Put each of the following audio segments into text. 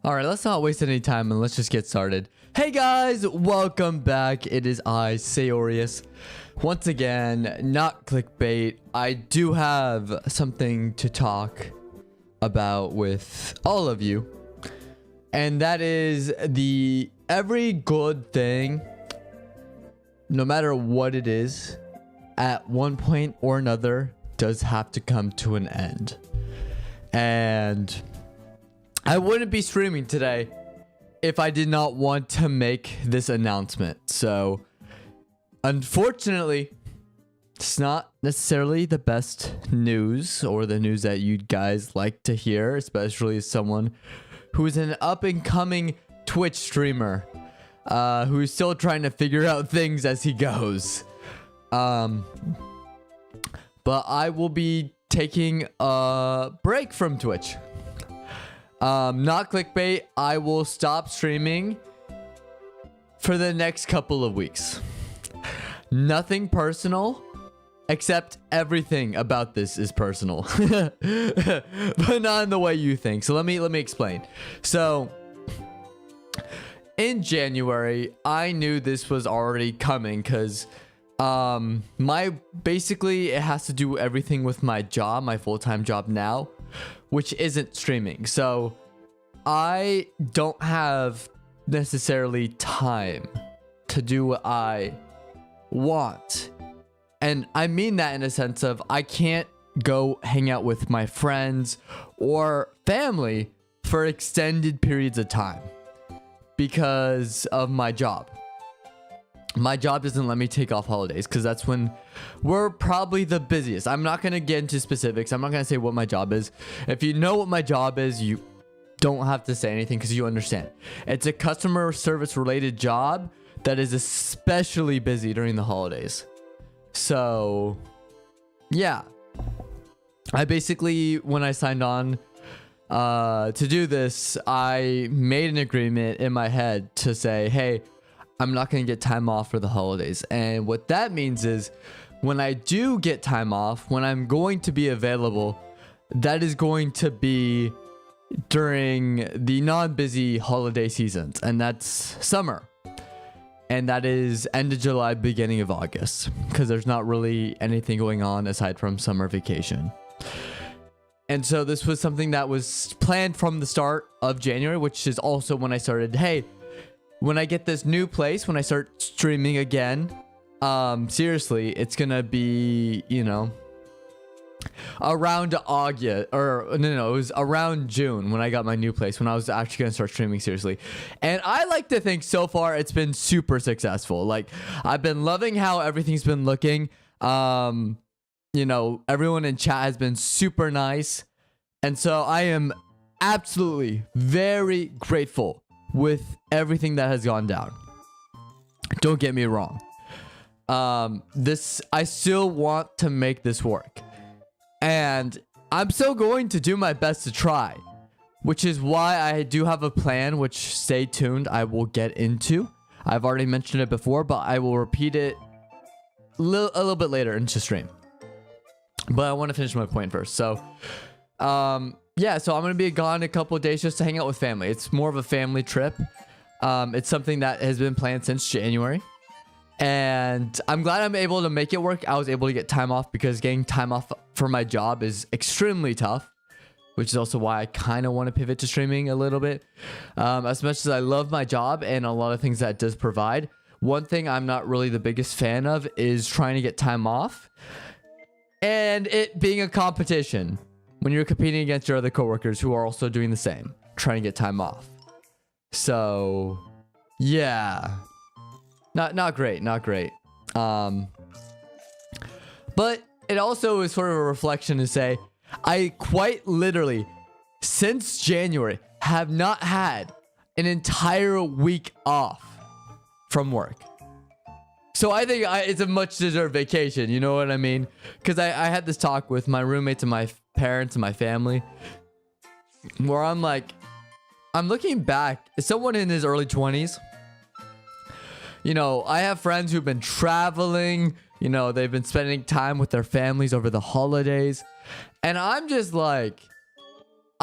All right, let's not waste any time and let's just get started. Hey guys, welcome back. It is I, Seyorias. Once again, not clickbait. I do have something to talk about with all of you. And that is every good thing, no matter what it is, at one point or another, does have to come to an end. And I wouldn't be streaming today if I did not want to make this announcement. So, unfortunately, it's not necessarily the best news or the news that you guys like to hear, especially as someone who's an up-and-coming Twitch streamer who's still trying to figure out things as he goes. But I will be taking a break from Twitch. Not clickbait. I will stop streaming for the next couple of weeks. Nothing personal, except everything about this is personal, but not in the way you think. So let me explain. So in January, I knew this was already coming because basically it has to do everything with my job, my full-time job now, which isn't streaming. So I don't have necessarily time to do what I want. And I mean that in a sense of I can't go hang out with my friends or family for extended periods of time because of my job. My job doesn't let me take off holidays because that's when we're probably the busiest. I'm not going to get into specifics. I'm not going to say what my job is. If you know what my job is, you don't have to say anything because you understand. It's a customer service related job that is especially busy during the holidays. So, yeah. I basically, when I signed on to do this, I made an agreement in my head to say, hey, I'm not going to get time off for the holidays. And what that means is when I do get time off, when I'm going to be available, that is going to be during the non-busy holiday seasons. And that's summer. And that is end of July, beginning of August. Because there's not really anything going on aside from summer vacation. And so this was something that was planned from the start of January, which is also when I started, hey, when I get this new place, when I start streaming again, seriously, it's gonna be, around August, or no, it was around June when I got my new place, when I was actually gonna start streaming seriously. And I like to think so far it's been super successful. Like, I've been loving how everything's been looking. Everyone in chat has been super nice. And so I am absolutely very grateful with everything that has gone down. Don't get me wrong. I still want to make this work. And I'm still going to do my best to try. Which is why I do have a plan, which, stay tuned, I will get into. I've already mentioned it before, but I will repeat it a little bit later into stream. But I want to finish my point first. So, yeah, so I'm going to be gone a couple of days just to hang out with family. It's more of a family trip. It's something that has been planned since January. And I'm glad I'm able to make it work. I was able to get time off because getting time off for my job is extremely tough. Which is also why I kind of want to pivot to streaming a little bit. As much as I love my job and a lot of things that it does provide, one thing I'm not really the biggest fan of is trying to get time off. And it being a competition. When you're competing against your other coworkers who are also doing the same, trying to get time off. So, yeah, not great. But it also is sort of a reflection to say, I quite literally, since January, have not had an entire week off from work. So I think it's a much deserved vacation. You know what I mean? Because I had this talk with my roommates and my parents and my family where I'm like, I'm looking back as someone in his early 20s. I have friends who've been traveling, they've been spending time with their families over the holidays. And I'm just like,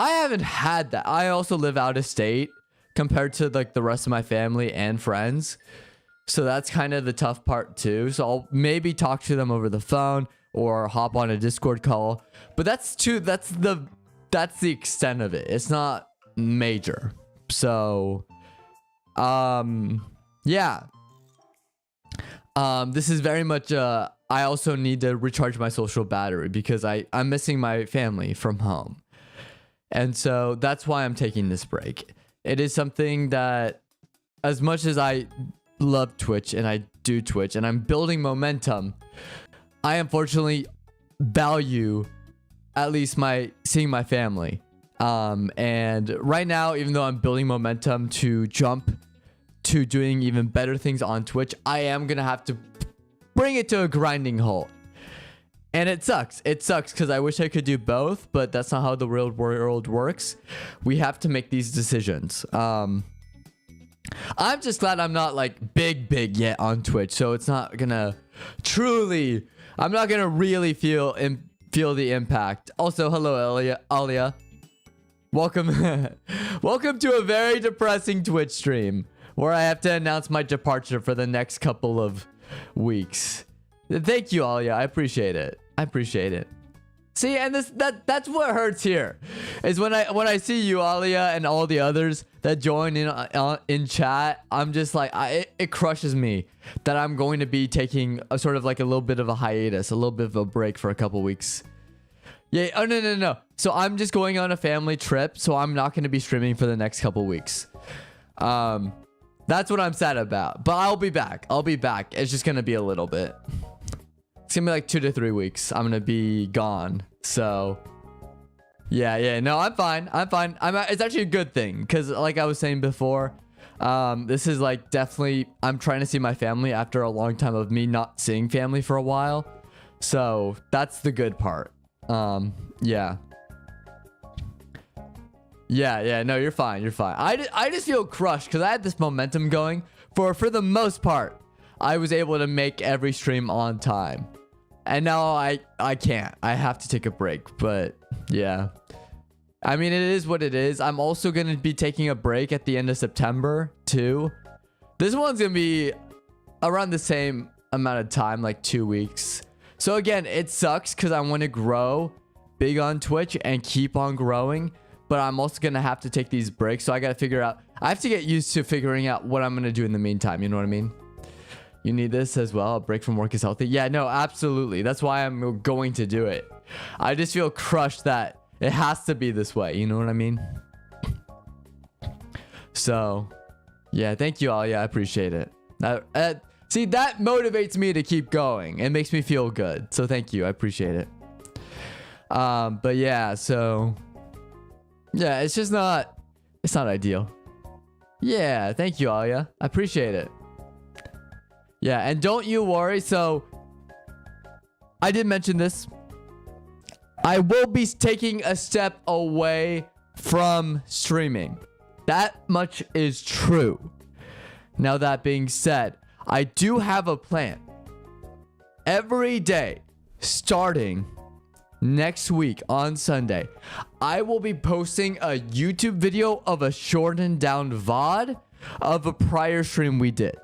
I haven't had that. I also live out of state compared to like the rest of my family and friends. So that's kind of the tough part too. So I'll maybe talk to them over the phone or hop on a Discord call. But that's the extent of it. It's not major. So yeah. This is very much I also need to recharge my social battery because I'm missing my family from home. And so that's why I'm taking this break. It is something that, as much as I love Twitch and I do Twitch and I'm building momentum, I unfortunately value at least seeing my family. And right now, even though I'm building momentum to jump to doing even better things on Twitch, I am gonna have to bring it to a grinding halt. And it sucks. It sucks because I wish I could do both, but that's not how the real world works. We have to make these decisions. I'm just glad I'm not like big yet on Twitch, so it's not gonna truly, I'm not gonna really feel the impact. Also, hello Alia. Welcome welcome to a very depressing Twitch stream where I have to announce my departure for the next couple of weeks. Thank you, Alia. I appreciate it. I appreciate it. See, and that's what hurts here, is when I see you, Alia, and all the others that join in chat. I'm just like, it crushes me that I'm going to be taking a sort of like a little bit of a hiatus, a little bit of a break for a couple weeks. Yeah. Oh no. So I'm just going on a family trip, so I'm not going to be streaming for the next couple weeks. That's what I'm sad about. But I'll be back. It's just gonna be a little bit. It's gonna be like 2 to 3 weeks. I'm gonna be gone. So yeah. No, I'm fine. It's actually a good thing because, like I was saying before, this is like definitely, I'm trying to see my family after a long time of me not seeing family for a while. So that's the good part. Yeah. No, you're fine. I just feel crushed because I had this momentum going for the most part. I was able to make every stream on time, and now I can't. I have to take a break. But yeah, I mean, it is what it is. I'm also gonna be taking a break at the end of September too. This one's gonna be around the same amount of time, like 2 weeks. So again, it sucks because I want to grow big on Twitch and keep on growing. But I'm also going to have to take these breaks. So I got to figure out, I have to get used to figuring out what I'm going to do in the meantime. You know what I mean? You need this as well. A break from work is healthy. Yeah, no, absolutely. That's why I'm going to do it. I just feel crushed that it has to be this way. You know what I mean? So yeah, thank you all. Yeah, I appreciate it. See, that motivates me to keep going. It makes me feel good. So thank you. I appreciate it. But yeah, so yeah, it's not ideal. Yeah, thank you, Alia. I appreciate it. Yeah, and don't you worry. So I did mention this. I will be taking a step away from streaming. That much is true. Now, that being said, I do have a plan. Every day, starting next week on Sunday, I will be posting a YouTube video of a shortened down VOD of a prior stream we did.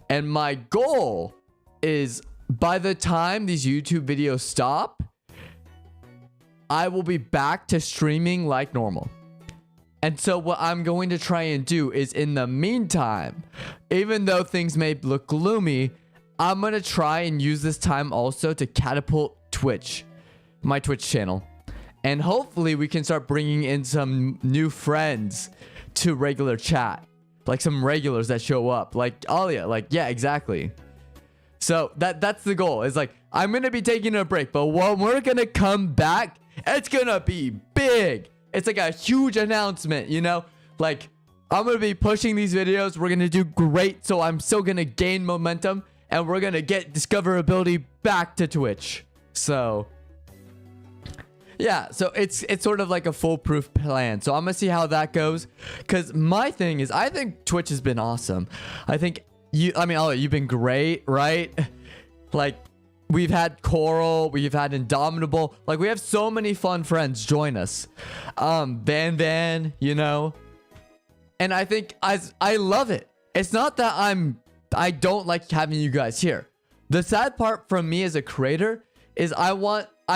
And my goal is, by the time these YouTube videos stop, I will be back to streaming like normal. And so what I'm going to try and do is, in the meantime, even though things may look gloomy, I'm going to try and use this time also to catapult Twitch, my Twitch channel. And hopefully we can start bringing in some new friends to regular chat. Like some regulars that show up. Like Alia. Like, yeah, exactly. So that's the goal. It's like, I'm going to be taking a break. But when we're going to come back, it's going to be big. It's like a huge announcement, you know? Like, I'm going to be pushing these videos. We're going to do great. So I'm still going to gain momentum. And we're going to get discoverability back to Twitch. So yeah, so it's sort of like a foolproof plan. So I'm gonna see how that goes. Cause my thing is, I think Twitch has been awesome. I think Ollie, you've been great, right? Like, we've had Coral, we've had Indomitable. Like, we have so many fun friends join us. Van, you know. And I think I love it. It's not that I don't like having you guys here. The sad part from me as a creator is I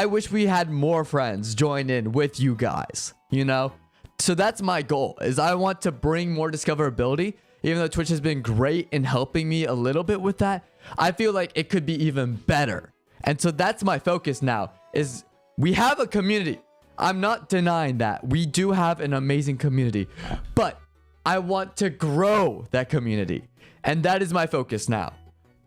wish we had more friends join in with you guys, you know? So that's my goal, is I want to bring more discoverability. Even though Twitch has been great in helping me a little bit with that, I feel like it could be even better. And so that's my focus now, is we have a community. I'm not denying that. We do have an amazing community, but I want to grow that community. And that is my focus now.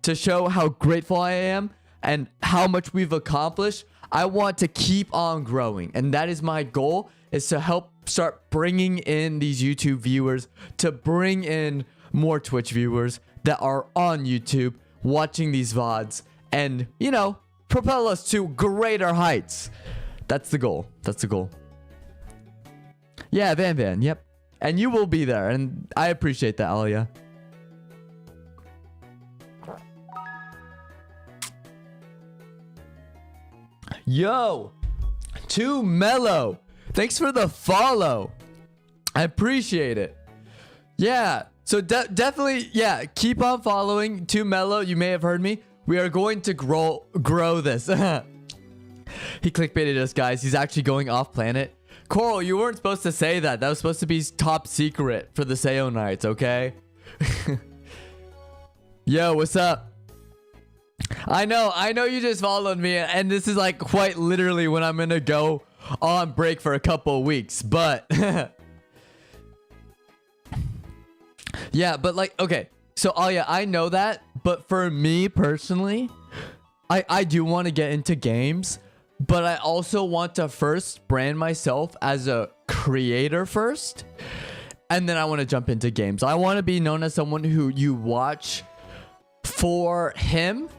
To show how grateful I am and how much we've accomplished, I want to keep on growing. And that is my goal, is to help start bringing in these YouTube viewers, to bring in more Twitch viewers that are on YouTube watching these VODs and, you know, propel us to greater heights. That's the goal. That's the goal. Yeah, Van. Yep. And you will be there. And I appreciate that, Alia. Yo, Too Mellow. Thanks for the follow. I appreciate it. Yeah. So definitely, yeah, keep on following Too Mellow. You may have heard me. We are going to grow this. He clickbaited us, guys. He's actually going off planet. Coral, you weren't supposed to say that. That was supposed to be top secret for the Seyorias, okay? Yo, what's up? I know you just followed me, and this is like quite literally when I'm gonna go on break for a couple of weeks, but yeah, but like, okay, so oh yeah, I know that, but for me personally, I do want to get into games, but I also want to first brand myself as a creator first, and then I want to jump into games. I want to be known as someone who you watch for him,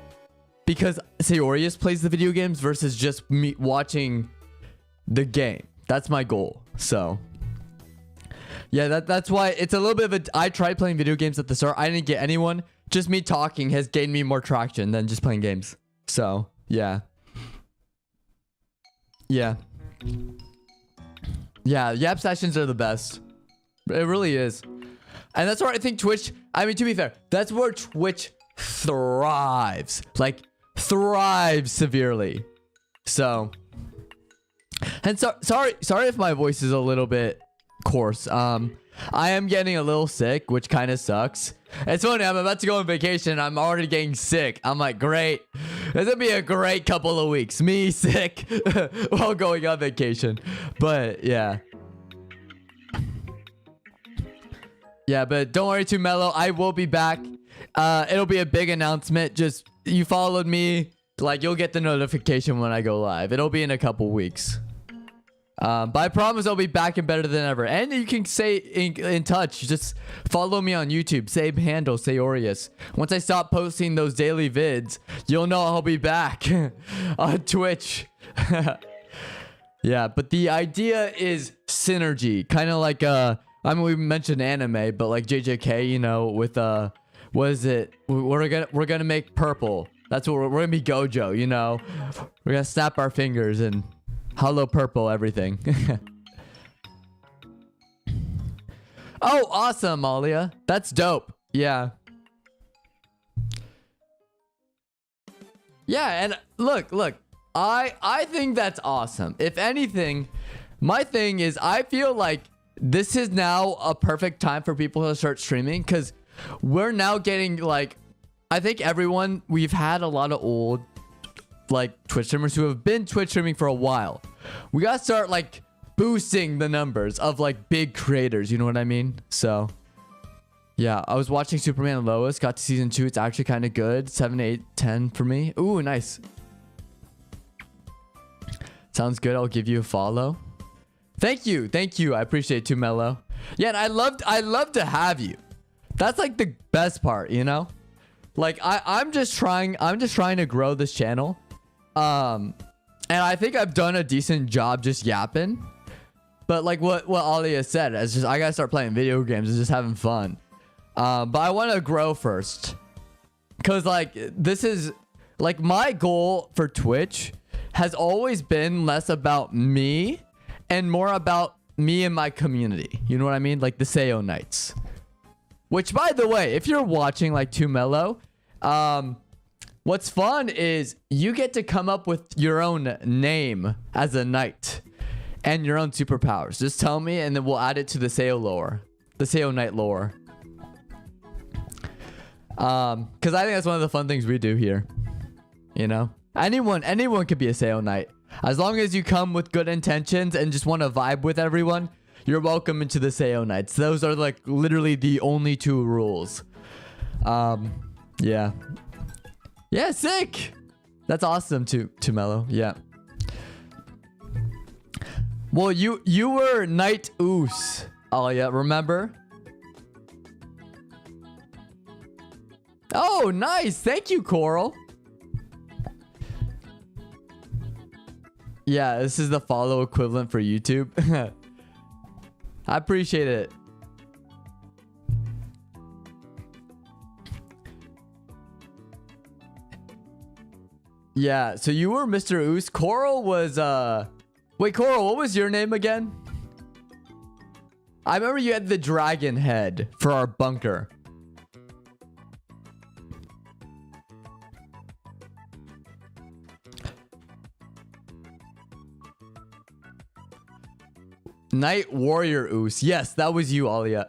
because Seyorias plays the video games versus just me watching the game. That's my goal. So yeah, that's why it's a little bit of a, I tried playing video games at the start. I didn't get anyone. Just me talking has gained me more traction than just playing games. So yeah. Yap sessions are the best. It really is. And that's where I think Twitch, I mean, to be fair, that's where Twitch thrives. Like, thrives severely. So, and sorry if my voice is a little bit coarse. I am getting a little sick, which kind of sucks. It's funny, I'm about to go on vacation. I'm already getting sick. I'm like, great. This would be a great couple of weeks. Me sick while going on vacation. But yeah. Yeah, but don't worry, Too Mellow. I will be back. It'll be a big announcement. Just, you followed me, like, you'll get the notification when I go live. It'll be in a couple weeks. But I promise I'll be back and better than ever. And you can stay in touch. Just follow me on YouTube. Same handle, Seyorias. Once I stop posting those daily vids, you'll know I'll be back on Twitch. Yeah, but the idea is synergy. Kind of like, I mean, we mentioned anime, but like JJK, you know, with, what is it? We're gonna make purple. That's what we're gonna be Gojo, you know? We're gonna snap our fingers and hello purple everything. Oh, awesome, Alia. That's dope. Yeah. Yeah, and look. I think that's awesome. If anything, my thing is I feel like this is now a perfect time for people to start streaming, because we're now getting, like, I think everyone, we've had a lot of old, like, Twitch streamers who have been Twitch streaming for a while. We gotta start, like, boosting the numbers of, like, big creators, you know what I mean? So yeah, I was watching Superman and Lois, got to season 2. It's actually kind of good. 7, 8, 10 for me. Ooh, nice. Sounds good. I'll give you a follow. Thank you. I appreciate it, Too Mellow. Yeah, and I love to have you. That's like the best part, you know? Like, I'm just trying to grow this channel. And I think I've done a decent job just yapping. But like what Alia said, it's just I gotta start playing video games and just having fun. But I want to grow first. Cause like this is Like my goal for Twitch has always been less about me and more about me and my community. You know what I mean? Like the Seyo Knights. Which, by the way, if you're watching like Too Mellow, what's fun is you get to come up with your own name as a knight and your own superpowers. Just tell me and then we'll add it to the Seyo lore. The Seyo Knight lore. Because I think that's one of the fun things we do here. You know? Anyone could be a Seyo Knight. As long as you come with good intentions and just want to vibe with everyone, you're welcome into the Seyo Knights. Those are like literally the only 2 rules. Yeah. Yeah, sick. That's awesome too, Mellow. Yeah. Well, you were Knight Oos. Oh yeah, remember? Oh, nice. Thank you, Coral. Yeah, this is the follow equivalent for YouTube. I appreciate it. Yeah, so you were Mr. Oos. Coral was wait, Coral, what was your name again? I remember you had the dragon head for our bunker. Night Warrior Oos. Yes, that was you, Alia.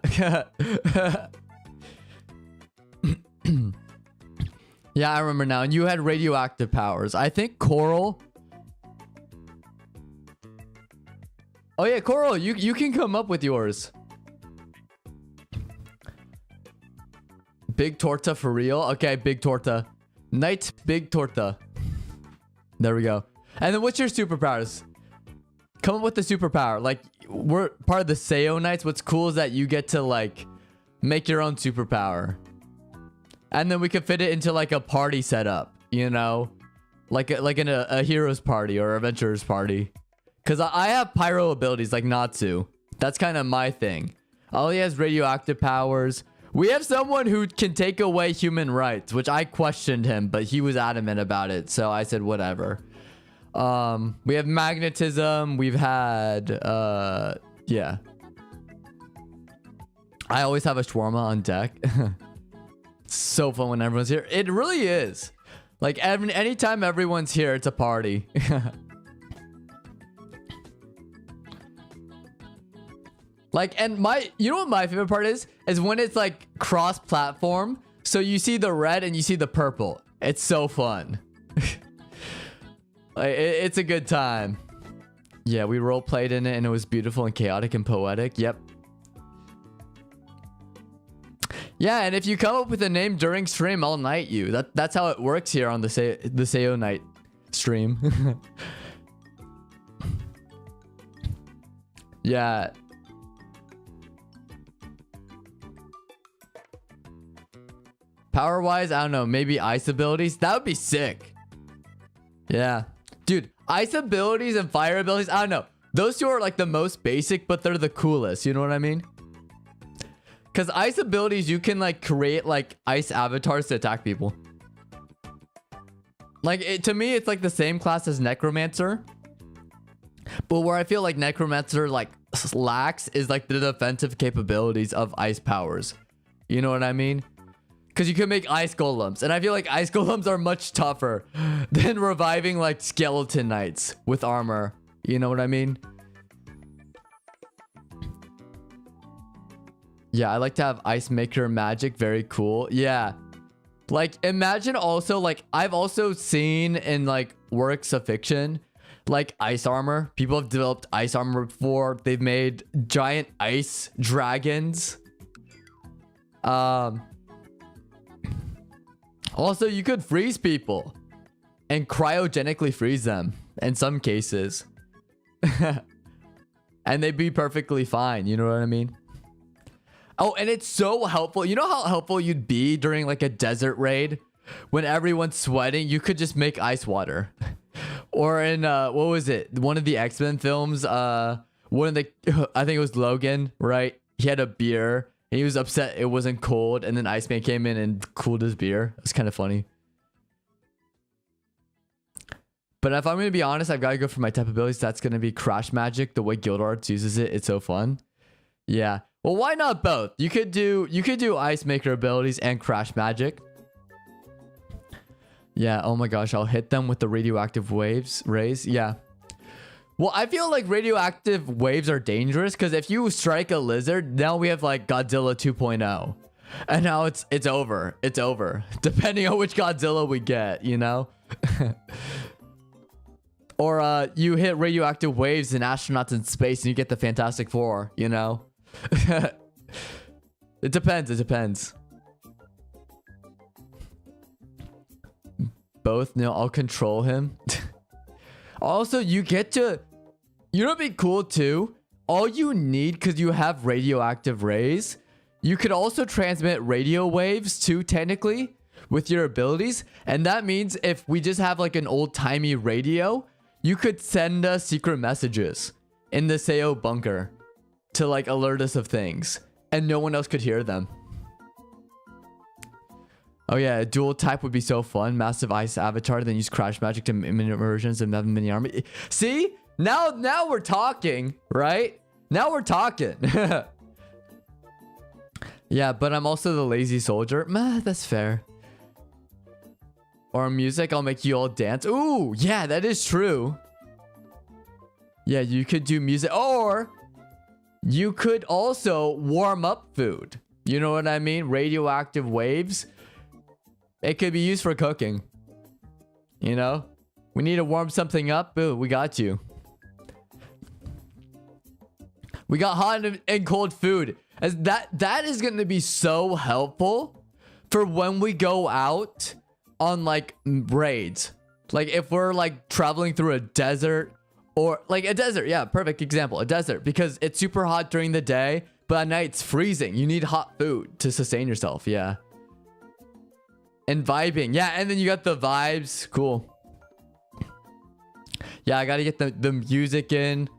Yeah, I remember now. And you had radioactive powers. I think Coral. Oh yeah, Coral, you can come up with yours. Big Torta for real? Okay, Big Torta. Night Big Torta. There we go. And then what's your superpowers? Come up with the superpower. Like, we're part of the Seyo Knights. What's cool is that you get to like make your own superpower. And then we could fit it into like a party setup, you know? Like in a hero's party or adventurer's party. Because I have pyro abilities like Natsu. That's kind of my thing. Ollie has radioactive powers. We have someone who can take away human rights, which I questioned him, but he was adamant about it. So I said, whatever. We have magnetism. We've had, yeah. I always have a shawarma on deck. So fun when everyone's here. It really is. Like anytime everyone's here, it's a party. Like, and you know what my favorite part is when it's like cross-platform. So you see the red and you see the purple. It's so fun. Like, it's a good time. Yeah, we role played in it and it was beautiful and chaotic and poetic. Yep. Yeah, and if you come up with a name during stream, I'll knight you. That's how it works here on the Seyo Knight stream. Yeah. Power-wise, I don't know. Maybe ice abilities? That would be sick. Yeah. Dude, ice abilities and fire abilities, I don't know. Those 2 are like the most basic, but they're the coolest. You know what I mean? Because ice abilities, you can like create like ice avatars to attack people. Like, to me, it's like the same class as Necromancer. But where I feel like Necromancer like lacks is like the defensive capabilities of ice powers. You know what I mean? Because you can make ice golems. And I feel like ice golems are much tougher than reviving like skeleton knights with armor. You know what I mean? Yeah, I like to have ice maker magic. Very cool. Yeah. Like, imagine also, like, I've also seen in like works of fiction, like ice armor. People have developed ice armor before. They've made giant ice dragons. Also, you could freeze people and cryogenically freeze them in some cases. And they'd be perfectly fine. You know what I mean? Oh, and it's so helpful. You know how helpful you'd be during like a desert raid? When everyone's sweating, you could just make ice water. Or in, what was it? One of the X-Men films, I think it was Logan, right? He had a beer. And he was upset it wasn't cold, and then Iceman came in and cooled his beer. It's kind of funny. But if I'm gonna be honest, I've got to go for my type abilities. That's gonna be Crash Magic. The way Guild Arts uses it, it's so fun. Yeah. Well, why not both? You could do Ice Maker abilities and Crash Magic. Yeah. Oh my gosh, I'll hit them with the radioactive rays. Yeah. Well, I feel like radioactive waves are dangerous because if you strike a lizard, now we have like Godzilla 2.0. And now it's over. It's over. Depending on which Godzilla we get, you know? Or you hit radioactive waves and astronauts in space and you get the Fantastic Four, you know? It depends. It depends. Both? No, I'll control him. Also, you get to... You know what'd be cool too? All you need, because you have radioactive rays, you could also transmit radio waves too, technically, with your abilities. And that means if we just have like an old-timey radio, you could send us secret messages in the Seyo bunker to like alert us of things. And no one else could hear them. Oh yeah, a dual type would be so fun. Massive ice avatar, then use Crash Magic to mini versions and have mini army. See? Now we're talking, right? Now we're talking. Yeah, but I'm also the lazy soldier. Meh, that's fair. Or music, I'll make you all dance. Ooh, yeah, that is true. Yeah, you could do music. Or you could also warm up food. You know what I mean? Radioactive waves. It could be used for cooking. You know? We need to warm something up. Ooh, we got you. We got hot and cold food. As that is going to be so helpful for when we go out on like raids. Like if we're like traveling through a desert or like a desert. Yeah, perfect example. A desert because it's super hot during the day, but at night it's freezing. You need hot food to sustain yourself. Yeah. And vibing. Yeah, and then you got the vibes. Cool. Yeah, I got to get the music in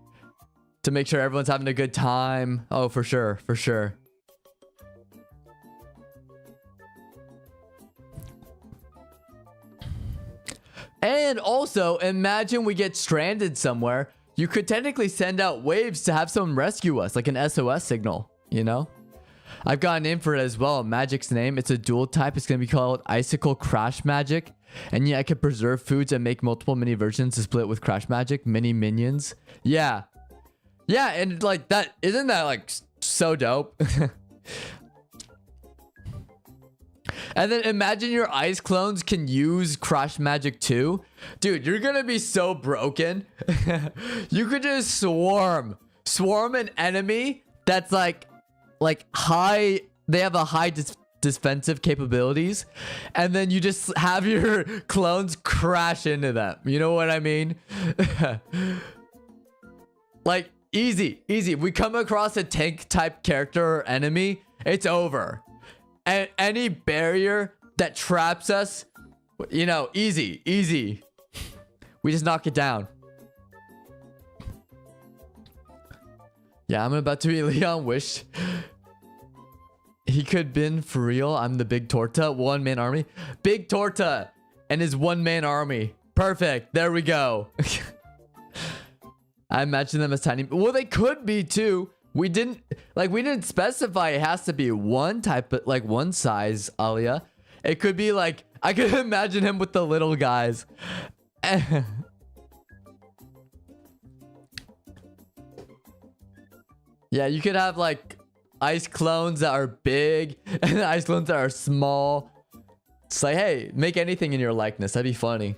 to make sure everyone's having a good time. Oh, for sure. For sure. And also, imagine we get stranded somewhere. You could technically send out waves to have someone rescue us, like an SOS signal, you know? I've got a name for it as well. Magic's name. It's a dual type. It's going to be called Icicle Crash Magic. And yeah, I could preserve foods and make multiple mini versions to split with Crash Magic. Mini minions. Yeah. Yeah, and like that, isn't that like so dope? And then imagine your ice clones can use Crash Magic too. Dude, you're gonna be so broken. You could just swarm an enemy that's like high. They have a high defensive capabilities, and then you just have your clones crash into them. You know what I mean? Like easy. We come across a tank type character or enemy, it's over. And any barrier that traps us, you know, easy. We just knock it down. Yeah, I'm about to be Leon Wish. He could been for real. I'm the Big Torta, one-man army. Big Torta and his one-man army. Perfect. There we go. I imagine them as tiny. Well, they could be too. We didn't specify it has to be one type, but like one size, Alia. It could be like, I could imagine him with the little guys. Yeah, you could have like ice clones that are big and ice clones that are small. It's like, hey, make anything in your likeness. That'd be funny.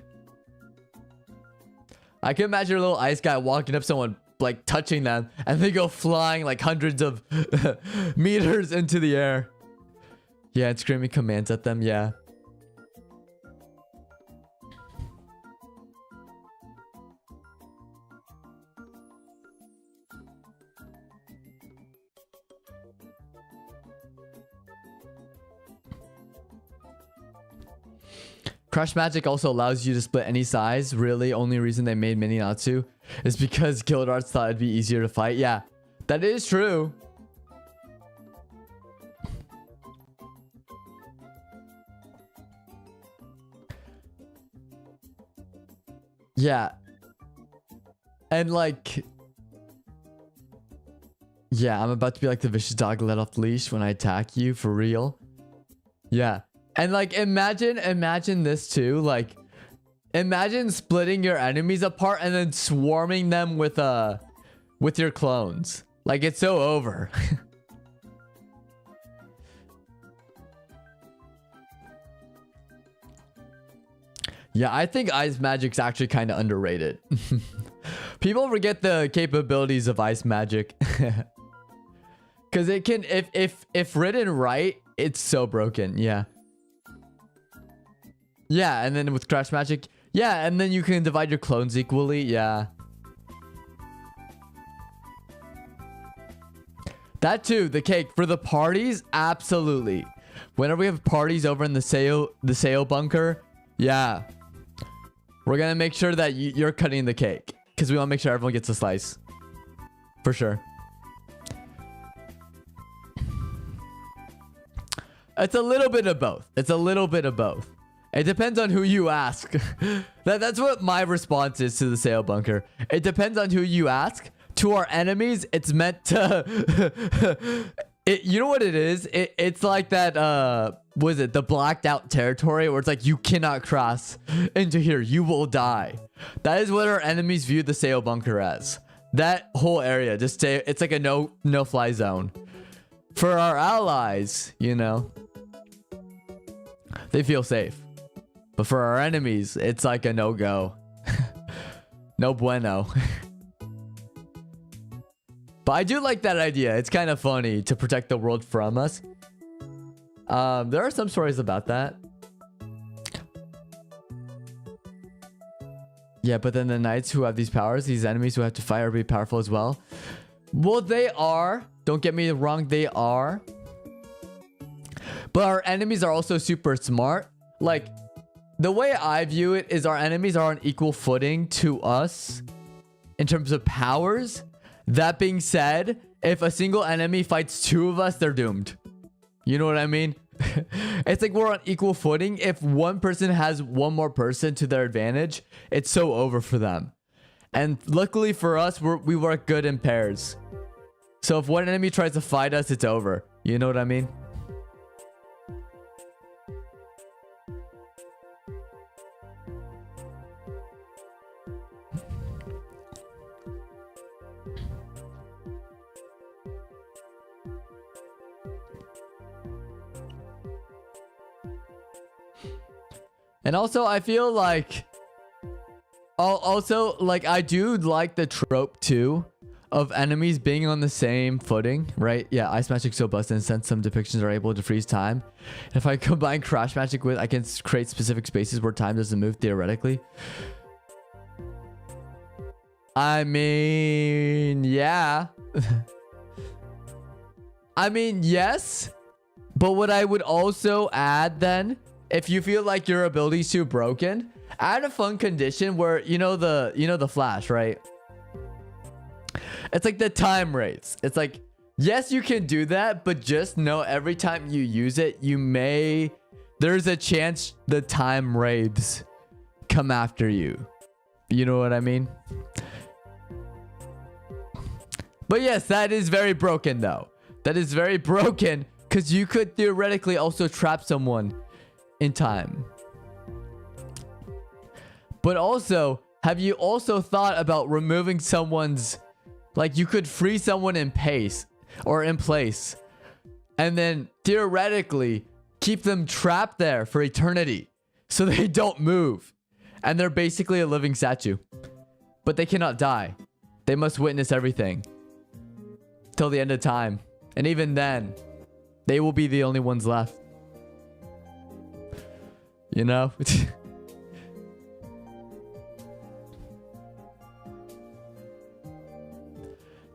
I can imagine a little ice guy walking up someone, like touching them, and they go flying like hundreds of meters into the air. Yeah, and screaming commands at them. Yeah. Crush Magic also allows you to split any size. Really, only reason they made Mini Natsu is because Guild Arts thought it'd be easier to fight. Yeah, that is true. Yeah. And like, yeah, I'm about to be like the vicious dog let off the leash when I attack you, for real. Yeah. And like, imagine this too. Like, imagine splitting your enemies apart and then swarming them with your clones. Like, it's so over. Yeah, I think ice magic's actually kind of underrated. People forget the capabilities of ice magic. Cause it can, if written right, it's so broken. Yeah. Yeah, and then with crash magic, yeah, and then you can divide your clones equally. Yeah. That too, the cake for the parties, absolutely. Whenever we have parties over in the Seyo bunker, yeah, we're gonna make sure that you're cutting the cake because we want to make sure everyone gets a slice, for sure. It's a little bit of both. It's a little bit of both. It depends on who you ask. That's what my response is to the Seyo bunker. It depends on who you ask. To our enemies, it's meant to... you know what it is? It's like that, what is it? The blacked out territory where it's like, you cannot cross into here. You will die. That is what our enemies view the Seyo bunker as. That whole area, just stay... It's like a no-fly zone. For our allies, you know, they feel safe. But for our enemies, it's like a no-go. No bueno. But I do like that idea. It's kind of funny to protect the world from us. There are some stories about that. Yeah, but then the knights who have these powers, these enemies who have to fight, are pretty powerful as well. Well, they are. Don't get me wrong, they are. But our enemies are also super smart. Like, the way I view it is our enemies are on equal footing to us in terms of powers. That being said, if a single enemy fights two of us, they're doomed. You know what I mean? It's like we're on equal footing. If one person has one more person to their advantage, it's so over for them. And luckily for us, we work good in pairs. So if one enemy tries to fight us, it's over. You know what I mean? And also, I feel like... Also, like, I do like the trope, too, of enemies being on the same footing, right? Yeah, ice magic's so busted, and since some depictions are able to freeze time. If I combine crash magic with, I can create specific spaces where time doesn't move, theoretically. I mean, yeah. I mean, yes. But what I would also add, then... If you feel like your ability's too broken, add a fun condition where you know the flash, right? It's like the time rates. It's like, yes, you can do that, but just know every time you use it, there's a chance the time wraiths come after you. You know what I mean? But yes, that is very broken though. That is very broken because you could theoretically also trap someone in time. But also, have you also thought about removing someone's, like, you could free someone in pace or in place and then theoretically keep them trapped there for eternity so they don't move and they're basically a living statue, but they cannot die. They must witness everything till the end of time, and even then they will be the only ones left. You know?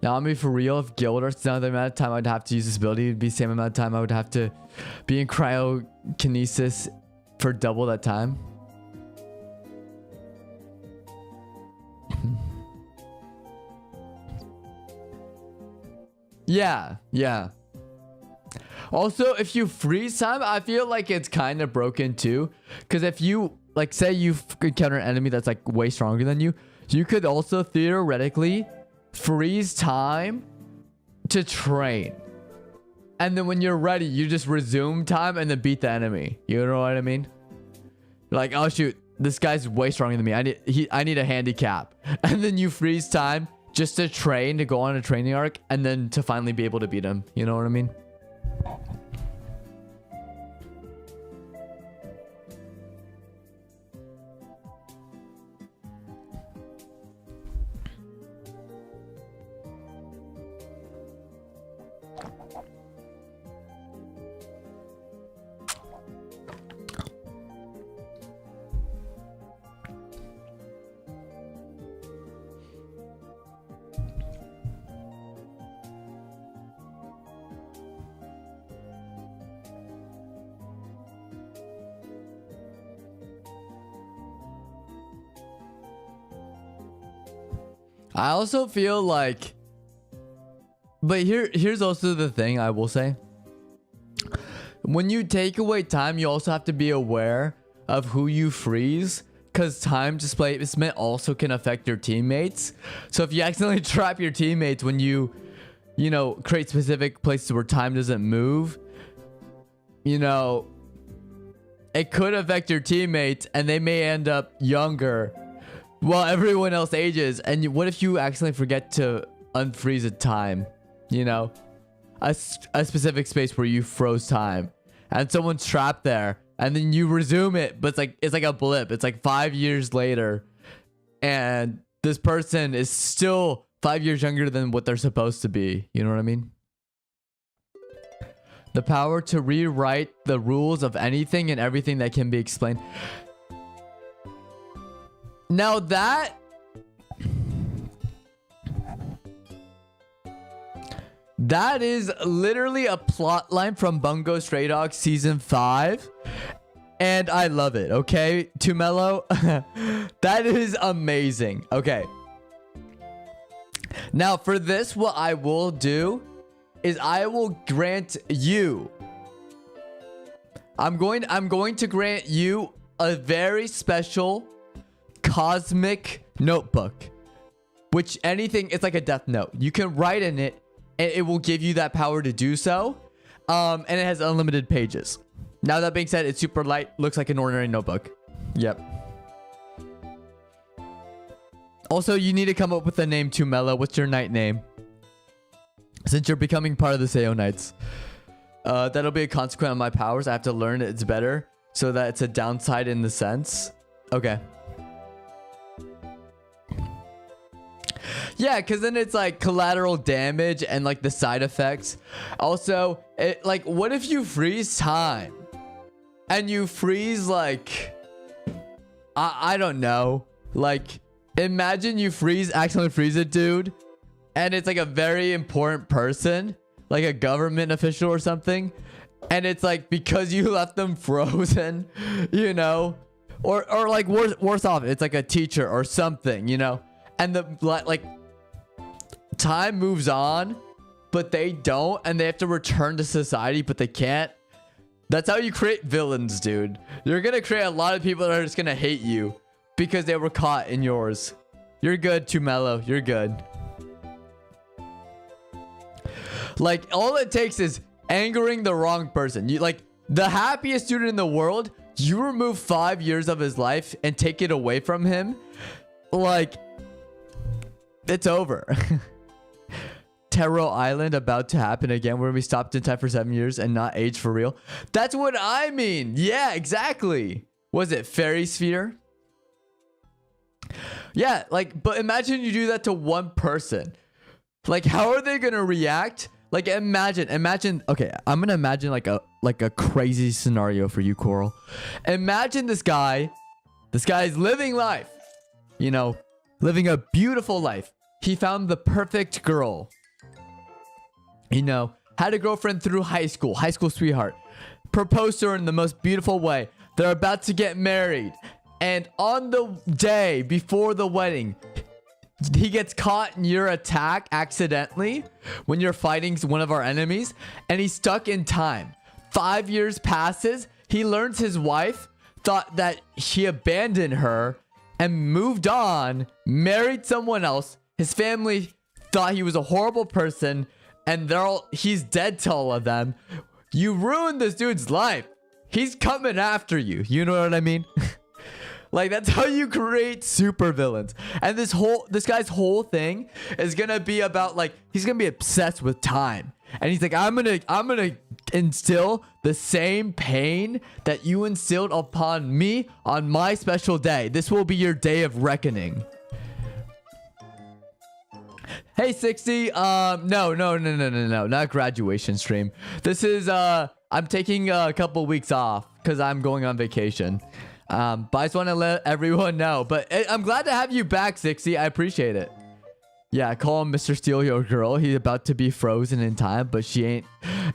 Now, I mean, for real, if Guild Arts, now the amount of time I'd have to use this ability would be the same amount of time I would have to be in cryokinesis for double that time. Yeah, yeah. Also, if you freeze time, I feel like it's kind of broken too. Because if you like say you encounter an enemy that's like way stronger than you, you could also theoretically freeze time to train. And then when you're ready, you just resume time and then beat the enemy. You know what I mean? Like, oh shoot, this guy's way stronger than me. I need a handicap. And then you freeze time just to train, to go on a training arc, and then to finally be able to beat him. You know what I mean? I also feel like, but here's also the thing I will say. When you take away time, you also have to be aware of who you freeze, because time displacement also can affect your teammates. So if you accidentally trap your teammates when you know, create specific places where time doesn't move, you know, it could affect your teammates and they may end up younger while everyone else ages. And what if you accidentally forget to unfreeze a time, you know, a specific space where you froze time, and someone's trapped there, and then you resume it, but it's like a blip. It's like 5 years later, and this person is still 5 years younger than what they're supposed to be. You know what I mean? The power to rewrite the rules of anything and everything that can be explained. Now that is literally a plot line from Bungo Stray Dogs season 5, and I love it. Okay, Tumelo, that is amazing. Okay, now for this, what I will do is I will grant you. I'm going to grant you a very special cosmic notebook, which it's like a death note. You can write in it and it will give you that power to do so, and it has unlimited pages. Now that being said, it's super light, looks like an ordinary notebook. Yep. Also, you need to come up with a name, Tumelo. What's your knight name, since you're becoming part of the Seyo Knights? That'll be a consequence of my powers. I have to learn it's better, so that it's a downside in the sense. Okay. Yeah, because then it's like collateral damage and like the side effects. Also, what if you freeze time and you freeze like, I don't know, like imagine you accidentally freeze a dude and it's like a very important person, like a government official or something, and it's like because you left them frozen, you know, or like worse off, it's like a teacher or something, you know, and the like time moves on, but they don't, and they have to return to society, but they can't. That's how you create villains, dude. You're gonna create a lot of people that are just gonna hate you because they were caught in yours. You're good, Tumelo. You're good. Like, all it takes is angering the wrong person. You like the happiest student in the world, you remove 5 years of his life and take it away from him, like it's over. Taro Island about to happen again, where we stopped in time for 7 years and not age for real. That's what I mean. Yeah, exactly. Was it Fairy Sphere? Yeah, like, but imagine you do that to one person. Like, how are they gonna react? Like, imagine. Okay, I'm gonna imagine like a crazy scenario for you, Coral. Imagine this guy. This guy is living life. You know, living a beautiful life. He found the perfect girl. You know, had a girlfriend through high school sweetheart. Proposed to her in the most beautiful way. They're about to get married. And on the day before the wedding, he gets caught in your attack accidentally when you're fighting one of our enemies. And he's stuck in time. 5 years passes. He learns his wife thought that he abandoned her and moved on, married someone else. His family thought he was a horrible person, and he's dead to all of them. You ruined this dude's life. He's coming after you. You know what I mean? Like, that's how you create super villains. And this guy's whole thing is gonna be about, like, he's gonna be obsessed with time. And he's like, I'm gonna instill the same pain that you instilled upon me on my special day. This will be your day of reckoning. Hey 60, no, not graduation stream. This is I'm taking a couple weeks off because I'm going on vacation. But I just want to let everyone know. But I'm glad to have you back, 60. I appreciate it. Yeah, call him Mr. Steal Your Girl. He's about to be frozen in time, but she ain't.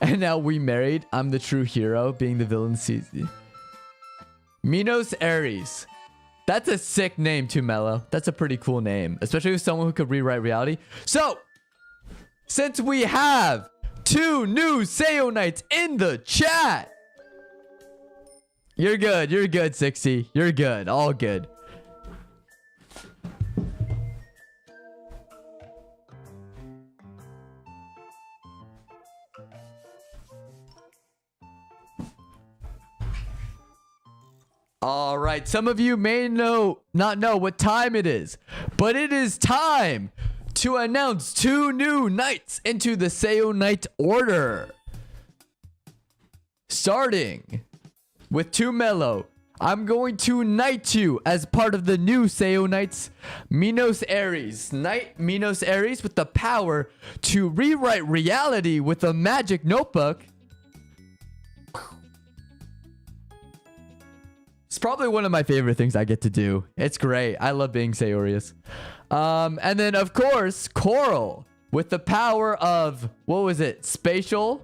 And now we married. I'm the true hero, being the villain. Minos Ares. That's a sick name too, Mello. That's a pretty cool name, especially with someone who could rewrite reality. So, since we have 2 new Seyorias in the chat. You're good, 60. You're good, all good. All right, some of you may not know what time it is, but it is time to announce 2 new knights into the Seyorias order. Starting with 2 Mellow, I'm going to knight you as part of the new Seyorias, Minos Ares. Knight Minos Ares with the power to rewrite reality with a magic notebook. It's probably one of my favorite things I get to do. It's great. I love being Seyorias. And then, of course, Coral with the power of, what was it? Spatial?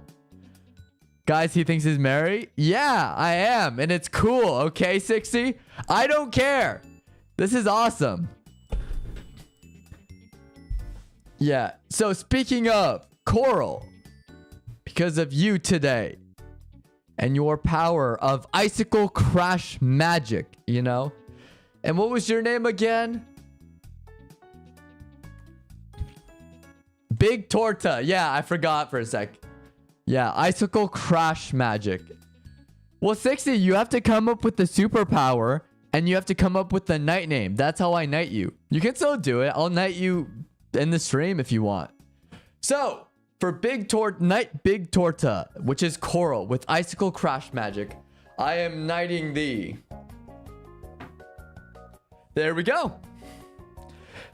Guys, he thinks he's married? Yeah, I am. And it's cool. Okay, 60? I don't care. This is awesome. Yeah. So speaking of Coral, because of you today and your power of icicle crash magic, you know? And what was your name again? Big Torta. Yeah, I forgot for a sec. Yeah, icicle crash magic. Well, 60, you have to come up with the superpower and you have to come up with the knight name. That's how I knight you. You can still do it. I'll knight you in the stream if you want. So, for Knight Big Torta, which is Coral with icicle crash magic, I am knighting thee. There we go.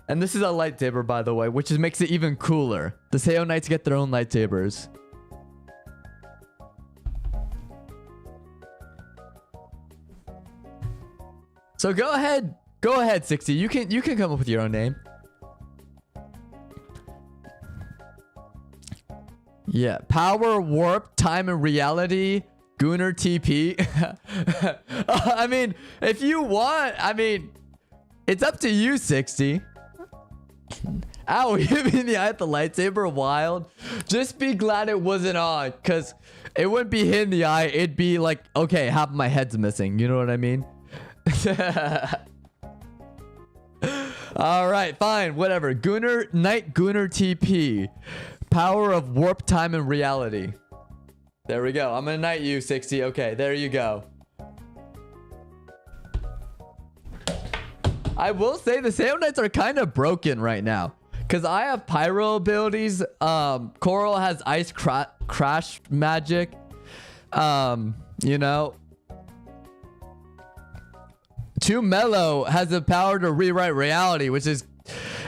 And this is a lightsaber, by the way, which makes it even cooler. The Seyorias get their own lightsabers. So go ahead, 60. You can come up with your own name. Yeah, power, warp, time, and reality. Gunnar TP. I mean, if you want, I mean, it's up to you, 60. Ow, hit me in the eye with the lightsaber. Wild. Just be glad it wasn't on, because it wouldn't be hit in the eye. It'd be like, okay, half of my head's missing. You know what I mean? All right, fine, whatever. Knight Gunnar TP. Power of warp, time, and reality. There we go. I'm gonna knight you, 60. Okay, there you go. I will say the Seyorias are kind of broken right now, because I have pyro abilities. Coral has ice crash magic. You know, 2 Mellow has the power to rewrite reality, which is,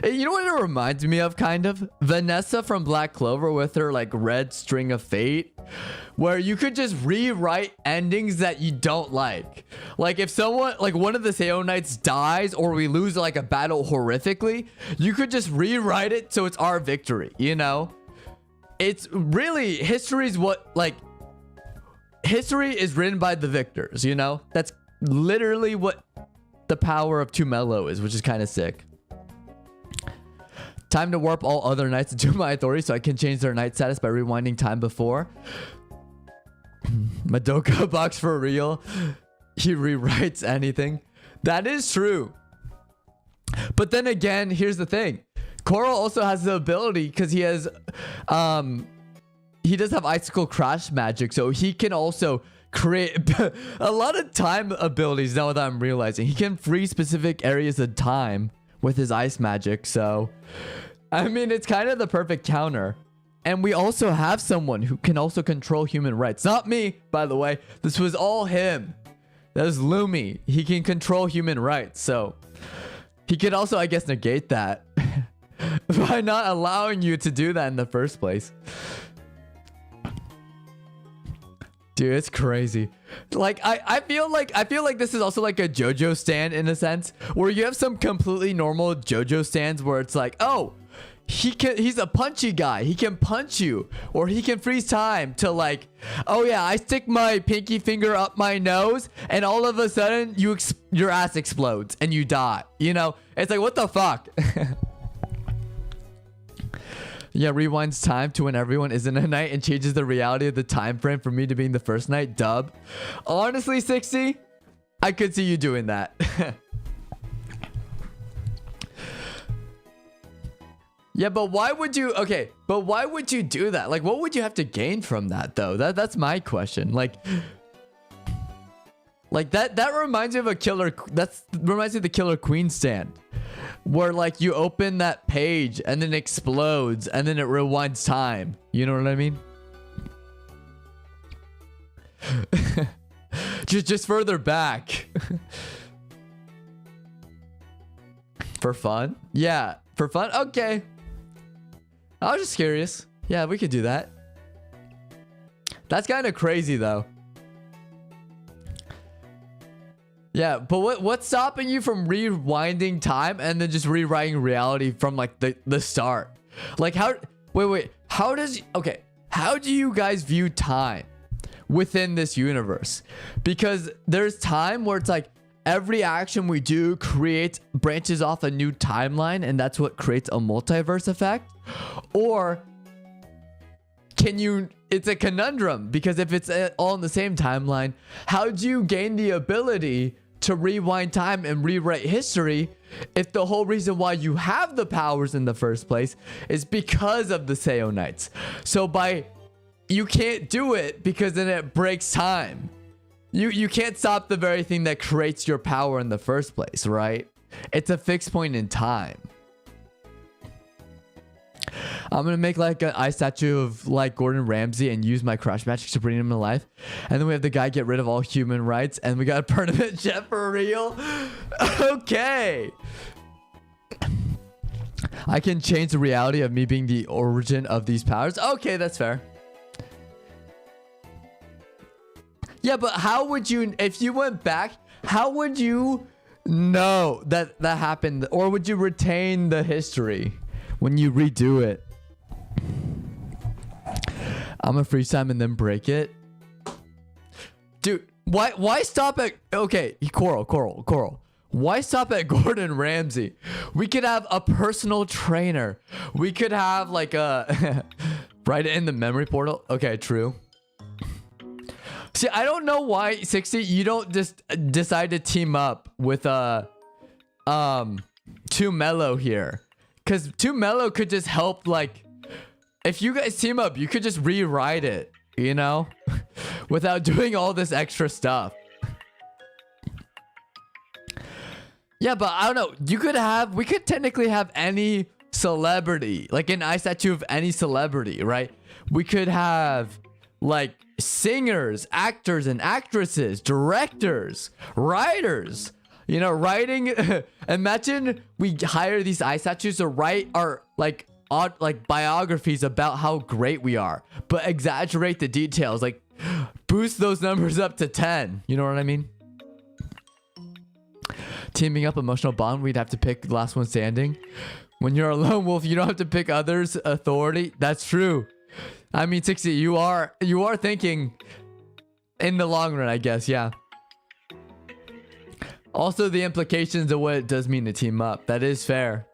you know what it reminds me of, kind of? Vanessa from Black Clover with her, like, red string of fate, where you could just rewrite endings that you don't like. Like, if someone, like, one of the Seyorias dies, or we lose, like, a battle horrifically, you could just rewrite it so it's our victory, you know? It's really, history is written by the victors, you know? That's literally what the power of 2 Mellow is, which is kind of sick. Time to warp all other knights into my authority so I can change their knight status by rewinding time before. Madoka box for real. he rewrites anything. That is true. But then again, here's the thing. Coral also has the ability, because he has he does have icicle crash magic, so he can also create a lot of time abilities now that I'm realizing. He can freeze specific areas of time with his ice magic, so I mean, it's kind of the perfect counter. And we also have someone who can also control human rights. Not me, by the way. This was all him. That was Lumi. He can control human rights, so he could also, I guess, negate that by not allowing you to do that in the first place. Dude, it's crazy. Like, I feel like this is also like a JoJo stand in a sense, where you have some completely normal JoJo stands where it's like, oh, he's a punchy guy. He can punch you, or he can freeze time, to like, oh yeah, I stick my pinky finger up my nose and all of a sudden your ass explodes and you die. You know, it's like, what the fuck? Yeah, rewinds time to when everyone is in a night and changes the reality of the time frame for me to being the first night. Dub. Honestly, 60, I could see you doing that. Yeah, but why would you? Okay, but why would you do that? Like, what would you have to gain from that, though? That's my question. Like that reminds me of a killer. That reminds me of the Killer Queen stand, where like you open that page and then it explodes and then it rewinds time. You know what I mean? just further back. For fun? Yeah, for fun. Okay. I was just curious. Yeah, we could do that. That's kind of crazy though. Yeah, but what's stopping you from rewinding time and then just rewriting reality from like the start? Like how how do you guys view time within this universe? Because there's time where it's like every action we do branches off a new timeline, and that's what creates a multiverse effect. Or it's a conundrum, because if it's all in the same timeline, how do you gain the ability to rewind time and rewrite history if the whole reason why you have the powers in the first place is because of the Seyorias? So you can't do it, because then it breaks time. You can't stop the very thing that creates your power in the first place, right? It's a fixed point in time. I'm gonna make like an ice statue of like Gordon Ramsay and use my crush magic to bring him to life. And then we have the guy get rid of all human rights, and we got a permanent chef for real. Okay. I can change the reality of me being the origin of these powers. Okay, that's fair. Yeah, but how would you, if you went back, how would you know that happened? Or would you retain the history when you redo it? I'm gonna freeze time and then break it. Dude, why stop at, okay, Coral. Why stop at Gordon Ramsay? We could have a personal trainer. We could have like a, write it in the memory portal. Okay, true. See, I don't know why, 60, you don't just decide to team up with Too Mellow here. Because Too Mellow could just help, like, if you guys team up, you could just rewrite it, you know? Without doing all this extra stuff. Yeah, but I don't know. We could technically have any celebrity, like an ice statue of any celebrity, right? We could have, like, singers, actors and actresses, directors, writers, you know, writing. Imagine we hire these ice statues to write our like biographies about how great we are, but exaggerate the details, like boost those numbers up to 10. You know what I mean? Teaming up, emotional bond, we'd have to pick the last one standing. When you're a lone wolf, you don't have to pick others' authority. That's true. I mean, 60, you are thinking in the long run, I guess. Yeah. Also, the implications of what it does mean to team up. That is fair.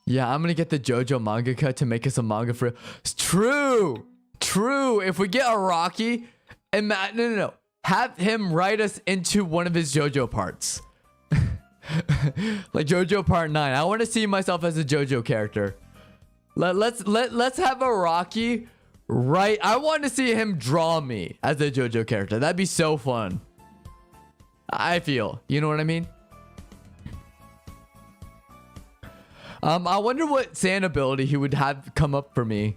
Yeah, I'm gonna get the JoJo mangaka to make us a manga for real. It's true. True. If we get Araki, and no. Have him write us into one of his JoJo parts. Like JoJo Part 9. I want to see myself as a JoJo character. Let's have Araki write. I want to see him draw me as a JoJo character. That'd be so fun. I feel. You know what I mean? I wonder what sand ability he would have come up for me.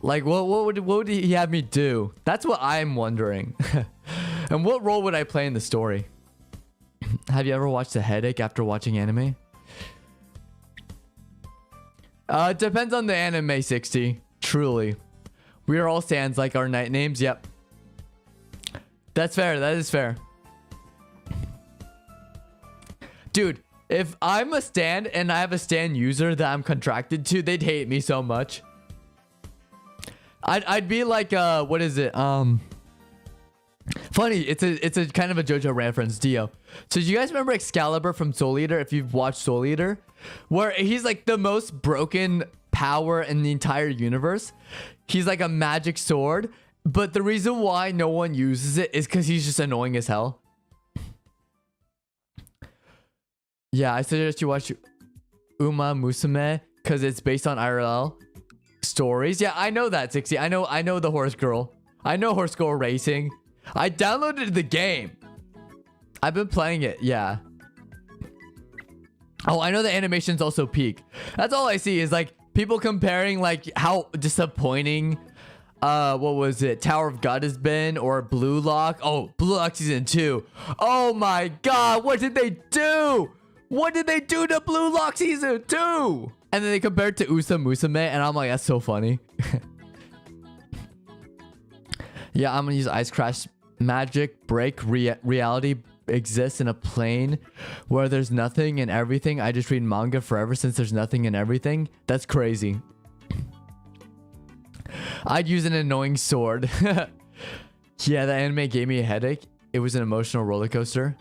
Like, what would he have me do? That's what I'm wondering. And what role would I play in the story? Have you ever watched a headache after watching anime? It depends on the anime, 60. Truly. We are all stands like our night names. Yep. That's fair. That is fair. Dude, if I'm a stand and I have a stand user that I'm contracted to, they'd hate me so much. I'd be like, what is it? Funny, it's a kind of a JoJo reference, Dio. So do you guys remember Excalibur from Soul Eater? If you've watched Soul Eater, where he's like the most broken power in the entire universe. He's like a magic sword, but the reason why no one uses it is because he's just annoying as hell. Yeah, I suggest you watch Uma Musume because it's based on IRL stories. Yeah, I know that, 60. I know the horse girl. I know horse girl racing. I downloaded the game. I've been playing it. Yeah. Oh, I know the animation's also peak. That's all I see is like people comparing like how disappointing what was it, Tower of God has been, or Blue Lock. Oh, Blue Lock season 2. Oh my god, what did they do? What did they do to Blue Lock season 2? And then they compared to Usa Musume, and I'm like, that's so funny. Yeah, I'm gonna use Ice Crash magic break. Reality exists in a plane where there's nothing and everything. I just read manga forever since there's nothing and everything. That's crazy. I'd use an annoying sword. Yeah, the anime gave me a headache. It was an emotional roller coaster.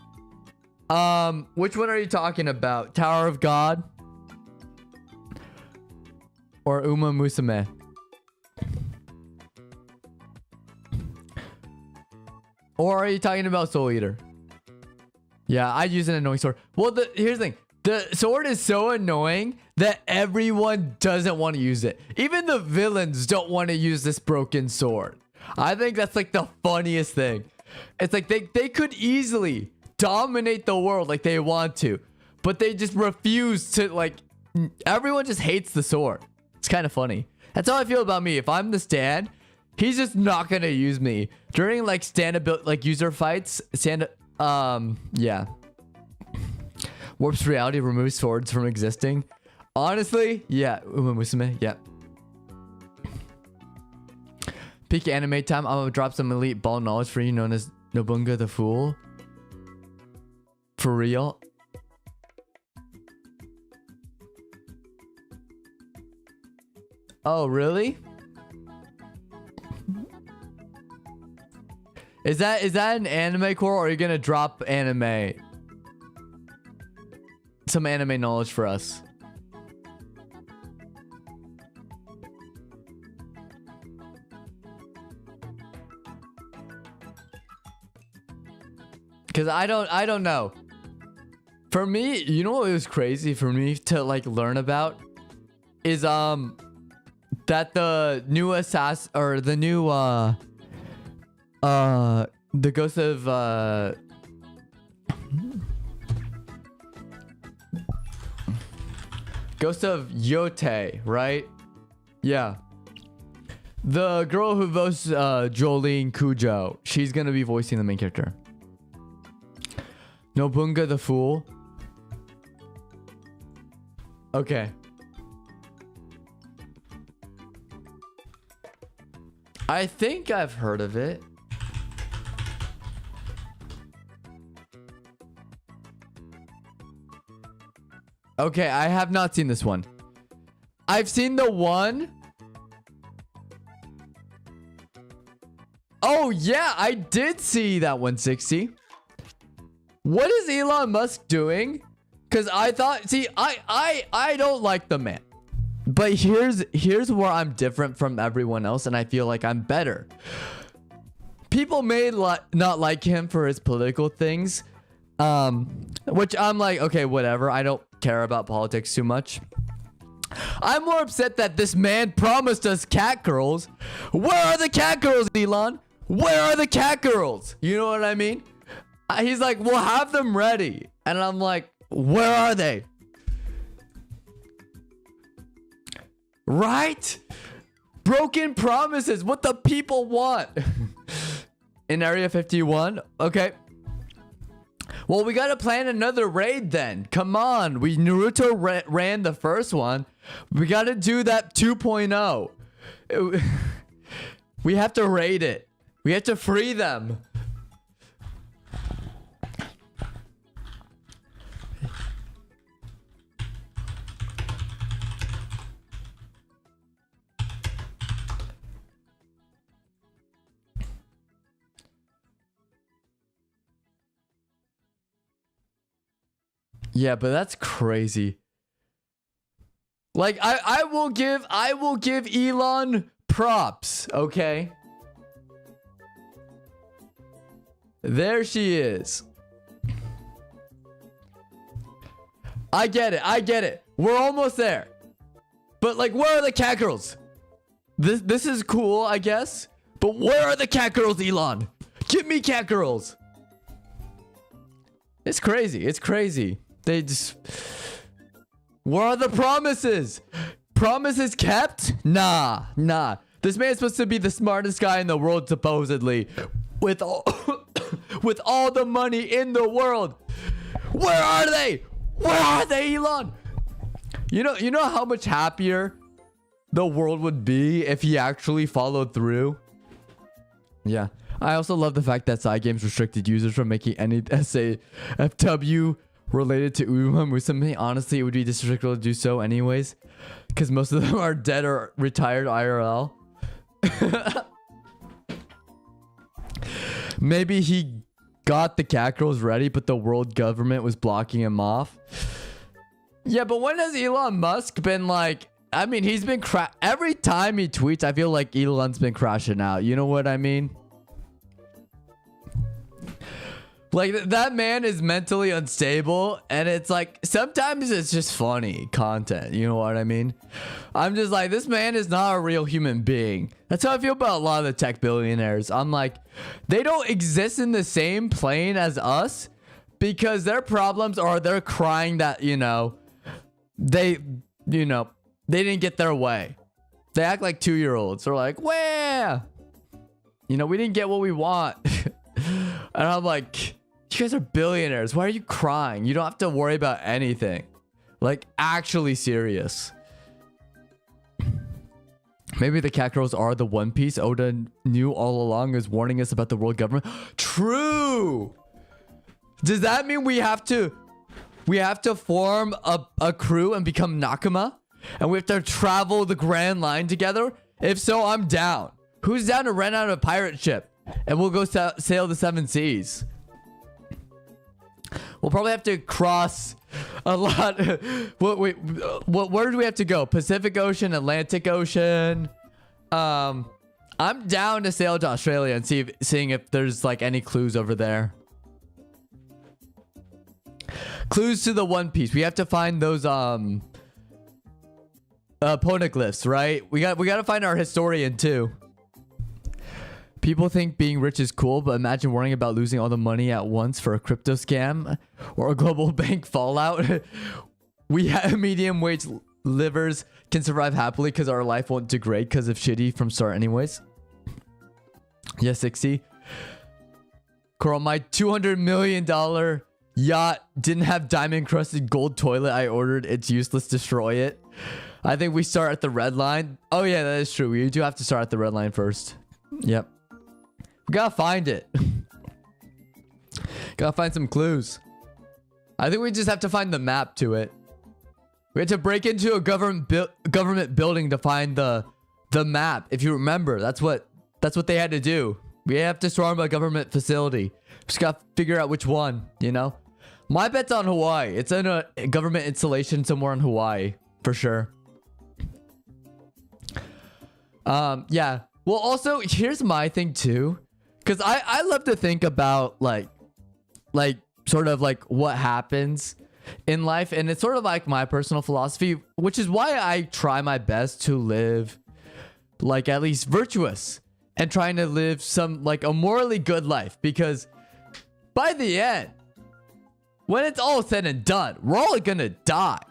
Which one are you talking about? Tower of God or Uma Musume? Or are you talking about Soul Eater? Yeah, I'd use an annoying sword. Well, here's the thing. The sword is so annoying that everyone doesn't want to use it. Even the villains don't want to use this broken sword. I think that's like the funniest thing. It's like they could easily dominate the world like they want to, but they just refuse to. Like, everyone just hates the sword. It's kind of funny. That's how I feel about me. If I'm the stand, he's just not gonna use me during like stand-ability, like user fights. Yeah. Warps reality, removes swords from existing. Honestly, yeah. Uma Musume, yeah. Peak anime time. I'm gonna drop some elite ball knowledge for you, known as Nobunga the Fool. For real. Oh, really? Is that an anime core, or are you gonna drop anime? Some anime knowledge for us. Cause I don't know. For me, you know what was crazy for me to like learn about is that the new assassin, or the new the ghost of Yote, right? Yeah. The girl who voiced Jolene Kujo, she's gonna be voicing the main character. Nobunga the Fool. Okay. I think I've heard of it. Okay, I have not seen this one. I've seen the one. Oh yeah, I did see that 160. What is Elon Musk doing? Because I thought, see, I don't like the man. But here's where I'm different from everyone else, and I feel like I'm better. People may not like him for his political things, which I'm like, okay, whatever. I don't care about politics too much. I'm more upset that this man promised us cat girls. Where are the cat girls, Elon? Where are the cat girls? You know what I mean? He's like, we'll have them ready. And I'm like, where are they? Right? Broken promises. What the people want. In Area 51? Okay. Well, we gotta plan another raid then. Come on. Naruto ran the first one. We gotta do that 2.0. We have to raid it. We have to free them. Yeah, but that's crazy. Like I will give Elon props, okay? There she is. I get it. We're almost there. But like, where are the cat girls? This is cool, I guess. But where are the cat girls, Elon? Give me cat girls. It's crazy. They just... Where are the promises? Promises kept? Nah. This man's supposed to be the smartest guy in the world, supposedly. With all, with all the money in the world. Where are they? Where are they, Elon? You know how much happier the world would be if he actually followed through? Yeah. I also love the fact that side games restricted users from making any SAFW related to Uma Musume. Honestly, it would be disrespectful to do so anyways, because most of them are dead or retired IRL. Maybe he got the cat girls ready, but the world government was blocking him off. Yeah, but when has Elon Musk been like... I mean, he's been every time he tweets, I feel like Elon's been crashing out. You know what I mean? Like, that man is mentally unstable, and it's like, sometimes it's just funny content. You know what I mean? I'm just like, this man is not a real human being. That's how I feel about a lot of the tech billionaires. I'm like, they don't exist in the same plane as us, because their problems are they're crying that, they didn't get their way. They act like 2-year-olds. They're like, where? We didn't get what we want. And I'm like, you guys are billionaires. Why are you crying? You don't have to worry about anything. Like, actually serious. Maybe the cat girls are the One Piece Oda knew all along, is warning us about the world government. True. Does that mean we have to form a crew and become Nakama? And we have to travel the Grand Line together? If so, I'm down. Who's down to rent out a pirate ship? And we'll go sail the 7 seas. We'll probably have to cross a lot. Where do we have to go? Pacific Ocean, Atlantic Ocean. I'm down to sail to Australia and seeing if there's like any clues over there. Clues to the One Piece. We have to find those poneglyphs, right? We got to find our historian too. People think being rich is cool, but imagine worrying about losing all the money at once for a crypto scam or a global bank fallout. We have medium wage livers can survive happily because our life won't degrade because of shitty from start anyways. Yeah, 60. Coral, my $200 million yacht didn't have diamond crusted gold toilet I ordered. It's useless. Destroy it. I think we start at the red line. Oh yeah, that is true. We do have to start at the red line first. Yep. We gotta find it. Gotta find some clues. I think we just have to find the map to it. We had to break into a government building to find the map. If you remember, that's what they had to do. We have to storm a government facility. Just gotta figure out which one, My bet's on Hawaii. It's in a government installation somewhere in Hawaii, for sure. Yeah. Well, also, here's my thing too. Because I love to think about like sort of like what happens in life. And it's sort of like my personal philosophy, which is why I try my best to live like at least virtuous and trying to live some like a morally good life. Because by the end, when it's all said and done, we're all gonna die.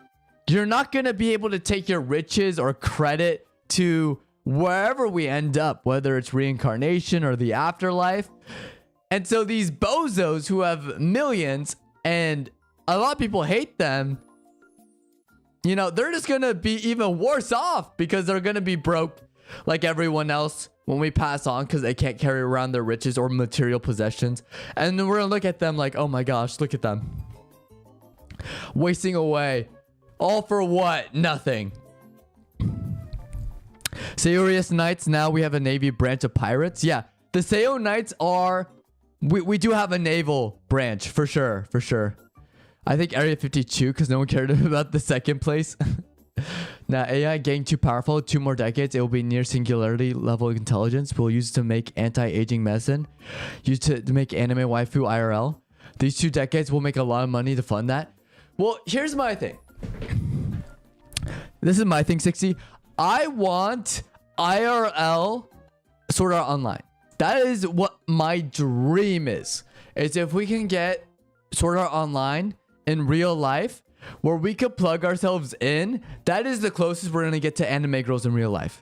You're not gonna be able to take your riches or credit to wherever we end up, whether it's reincarnation or the afterlife. And so these bozos who have millions, and a lot of people hate them, you know, they're just gonna be even worse off because they're gonna be broke like everyone else when we pass on, because they can't carry around their riches or material possessions. And then we're gonna look at them like, oh my gosh, look at them wasting away, all for what? Nothing. Seyorias Knights, now we have a navy branch of pirates. Yeah, the Seyo Knights are, we do have a naval branch for sure. I think Area 52, because no one cared about the second place. Now, AI getting too powerful, 2 more decades, it will be near singularity level of intelligence. We'll use it to make anti-aging medicine, use it to make anime waifu IRL. These 2 decades will make a lot of money to fund that. Well, here's my thing. This is my thing, 60. I want IRL Sword Art Online. That is what my dream is if we can get Sword Art Online in real life, where we could plug ourselves in. That is the closest we're gonna get to anime girls in real life.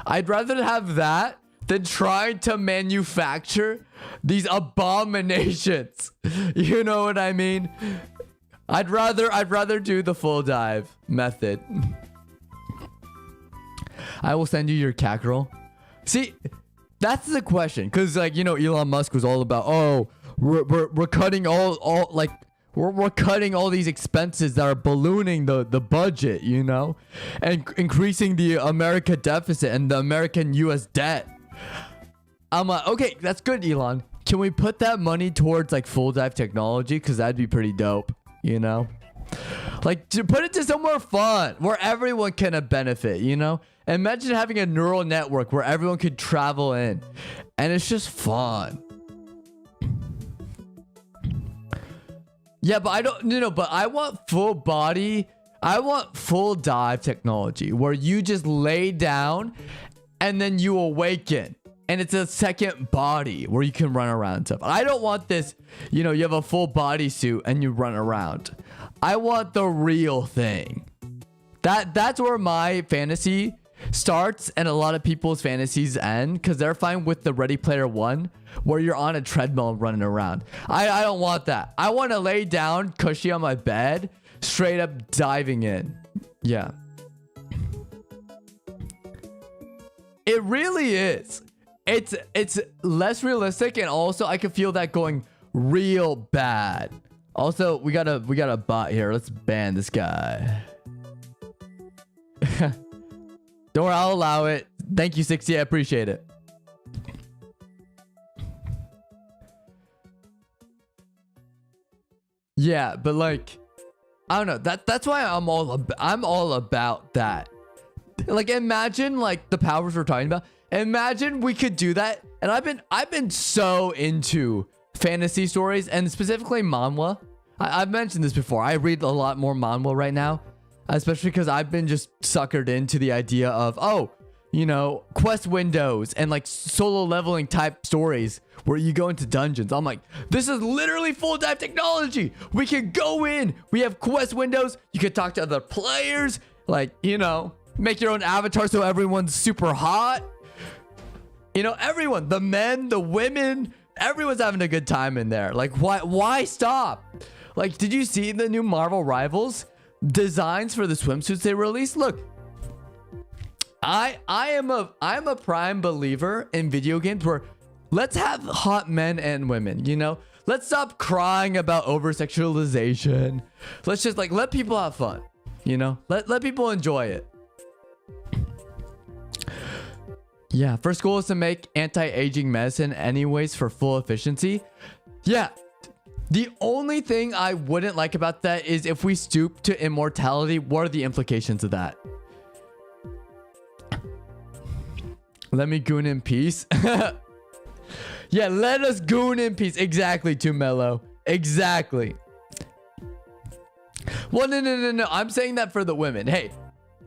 I'd rather have that than trying to manufacture these abominations. You know what I mean? I'd rather do the full dive method. I will send you your cat girl. See, that's the question, because like, you know, Elon Musk was all about, oh, we're cutting all like we're cutting all these expenses that are ballooning the budget, you know, and increasing the America deficit and the American US debt. I'm like, okay, that's good, Elon. Can we put that money towards like full dive technology? Because that'd be pretty dope, you know? Like, to put it to somewhere fun where everyone can benefit, you know? Imagine having a neural network where everyone could travel in, and it's just fun. Yeah, but I don't, you know, but I want full body, I want full dive technology where you just lay down and then you awaken. And it's a second body where you can run around and stuff. I don't want this, you know, you have a full body suit and you run around. I want the real thing. That's where my fantasy starts and a lot of people's fantasies end, because they're fine with the Ready Player One where you're on a treadmill running around. I don't want that. I want to lay down cushy on my bed, straight up diving in. Yeah. It really is. It's less realistic, and also I can feel that going real bad. Also, we got a bot here. Let's ban this guy. Don't worry, I'll allow it. Thank you, 60. I appreciate it. Yeah, but like, I don't know. That's why I'm all about that. Like, imagine like the powers we're talking about. Imagine we could do that. And I've been so into fantasy stories, and specifically manhwa. I've mentioned this before. I read a lot more manhwa right now, especially because I've been just suckered into the idea of, oh, you know, quest windows and like solo leveling type stories where you go into dungeons. I'm like, this is literally full dive technology. We can go in. We have quest windows. You can talk to other players. Like, you know, make your own avatar so everyone's super hot. You know, everyone, the men, the women, everyone's having a good time in there. Like, why stop? Like, did you see the new Marvel Rivals designs for the swimsuits they released? Look, I'm a prime believer in video games where let's have hot men and women, you know? Let's stop crying about over-sexualization. Let's just like let people have fun, you know? Let people enjoy it. Yeah, first goal is to make anti-aging medicine anyways for full efficiency. Yeah. The only thing I wouldn't like about that is if we stoop to immortality, what are the implications of that? Let me goon in peace. Yeah, let us goon in peace. Exactly, Too Mellow. Exactly. Well, no. I'm saying that for the women. Hey,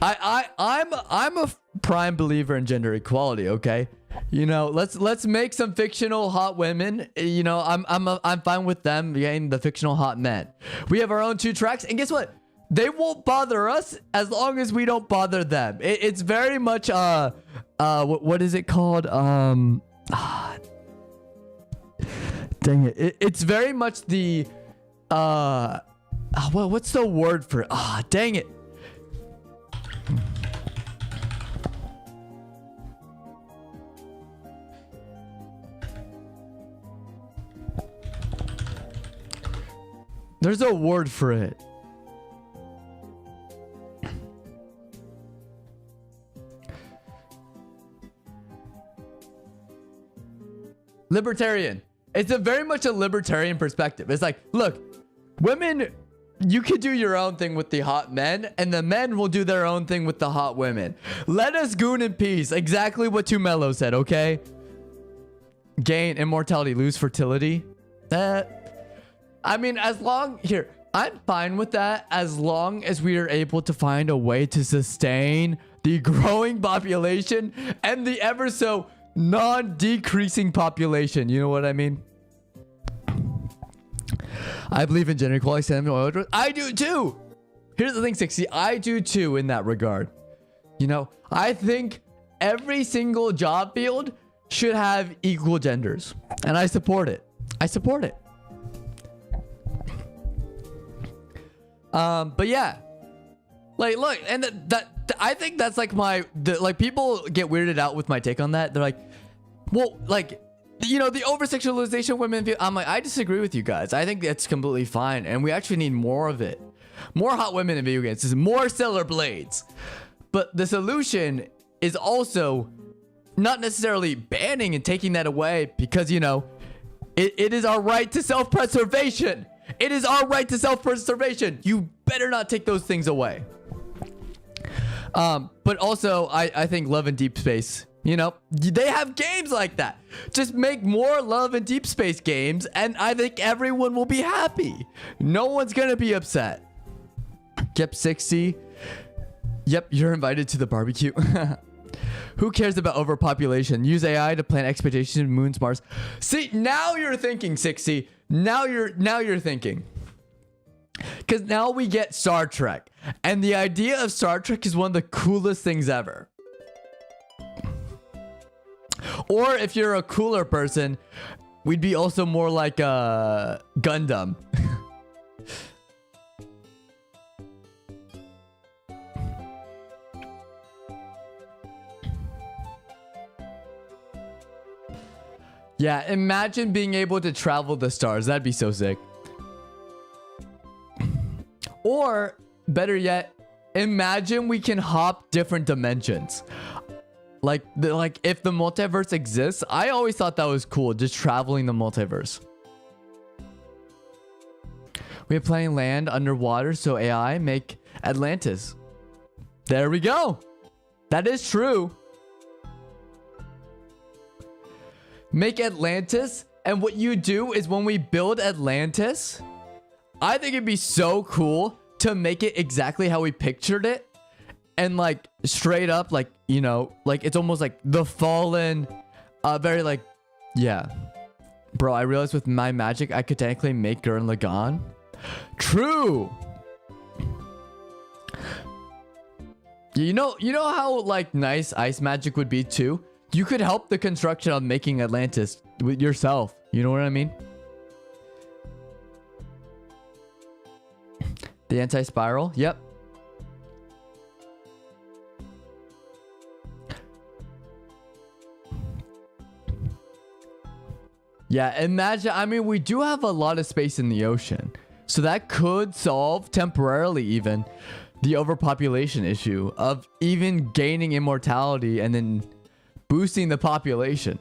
I'm a prime believer in gender equality. Okay, you know, let's make some fictional hot women. You know, I'm fine with them getting the fictional hot men. We have our own 2 tracks, and guess what? They won't bother us as long as we don't bother them. It's very much what is it called? Dang it. It's very much the what's the word for it? Dang it. There's a word for it. Libertarian. It's a very much a libertarian perspective. It's like, look, women, you could do your own thing with the hot men, and the men will do their own thing with the hot women. Let us goon in peace. Exactly what Too Mellow said, okay? Gain immortality, lose fertility. I mean, I'm fine with that as long as we are able to find a way to sustain the growing population and the ever so non-decreasing population. You know what I mean? I believe in gender equality. I do too. Here's the thing, 60. I do too in that regard. You know, I think every single job field should have equal genders. And I support it. I support it. But yeah. Like, look, and that I think that's like like people get weirded out with my take on that. They're like, well, like, you know, the over-sexualization of women. I'm like, I disagree with you guys. I think that's completely fine. And we actually need more of it. More hot women in video games. More Stellar Blades. But the solution is also not necessarily banning and taking that away because, you know, it is our right to self-preservation. It is our right to self-preservation. You better not take those things away. But also, I think Love and Deep Space, you know, they have games like that. Just make more Love and Deep Space games, and I think everyone will be happy. No one's gonna be upset. Yep, 60. Yep, you're invited to the barbecue. Who cares about overpopulation? Use AI to plan expeditions, moons, Mars. See, now you're thinking, 60. Now you're thinking. Because now we get Star Trek. And the idea of Star Trek is one of the coolest things ever. Or if you're a cooler person, we'd be also more like Gundam. Yeah, imagine being able to travel the stars. That'd be so sick. Or, better yet, imagine we can hop different dimensions. Like if the multiverse exists, I always thought that was cool, just traveling the multiverse. We have plenty of land underwater, so AI make Atlantis. There we go. That is true. Make Atlantis, and what you do is when we build Atlantis, I think it'd be so cool to make it exactly how we pictured it. And like straight up, like, you know, like it's almost like the fallen, very like, yeah. Bro, I realized with my magic, I could technically make Gurren Lagann. True. You know how like nice ice magic would be too? You could help the construction of making Atlantis with yourself. You know what I mean? The anti-spiral. Yep. Yeah, imagine. I mean, we do have a lot of space in the ocean. So that could solve temporarily even the overpopulation issue of even gaining immortality and then boosting the population.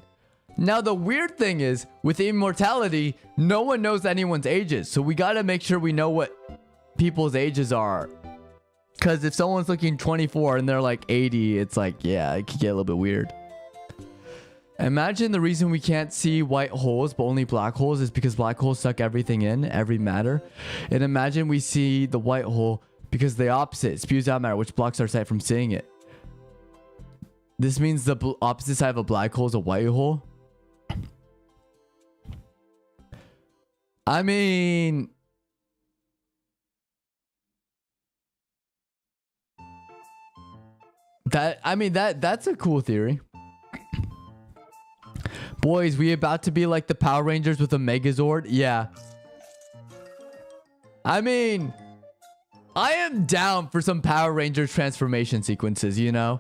Now, the weird thing is, with immortality, no one knows anyone's ages. So we got to make sure we know what people's ages are. Because if someone's looking 24 and they're like 80, it's like, yeah, it could get a little bit weird. Imagine the reason we can't see white holes but only black holes is because black holes suck everything in, every matter. And imagine we see the white hole because the opposite spews out matter, which blocks our sight from seeing it. This means the opposite side of a black hole is a white hole. I mean, that's a cool theory. Boys, we about to be like the Power Rangers with a Megazord? Yeah. I mean, I am down for some Power Rangers transformation sequences, you know?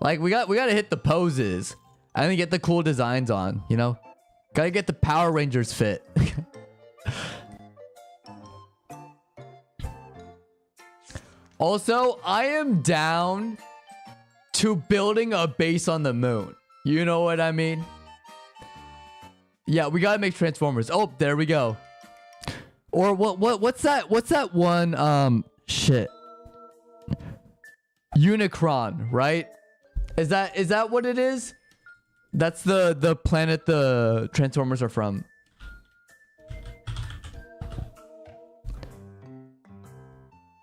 Like, we gotta hit the poses and then get the cool designs on, you know? Gotta get the Power Rangers fit. Also, I am down to building a base on the moon. You know what I mean? Yeah, we gotta make Transformers. Oh, there we go. Or what's that one shit? Unicron, right? Is that what it is? That's the planet the Transformers are from.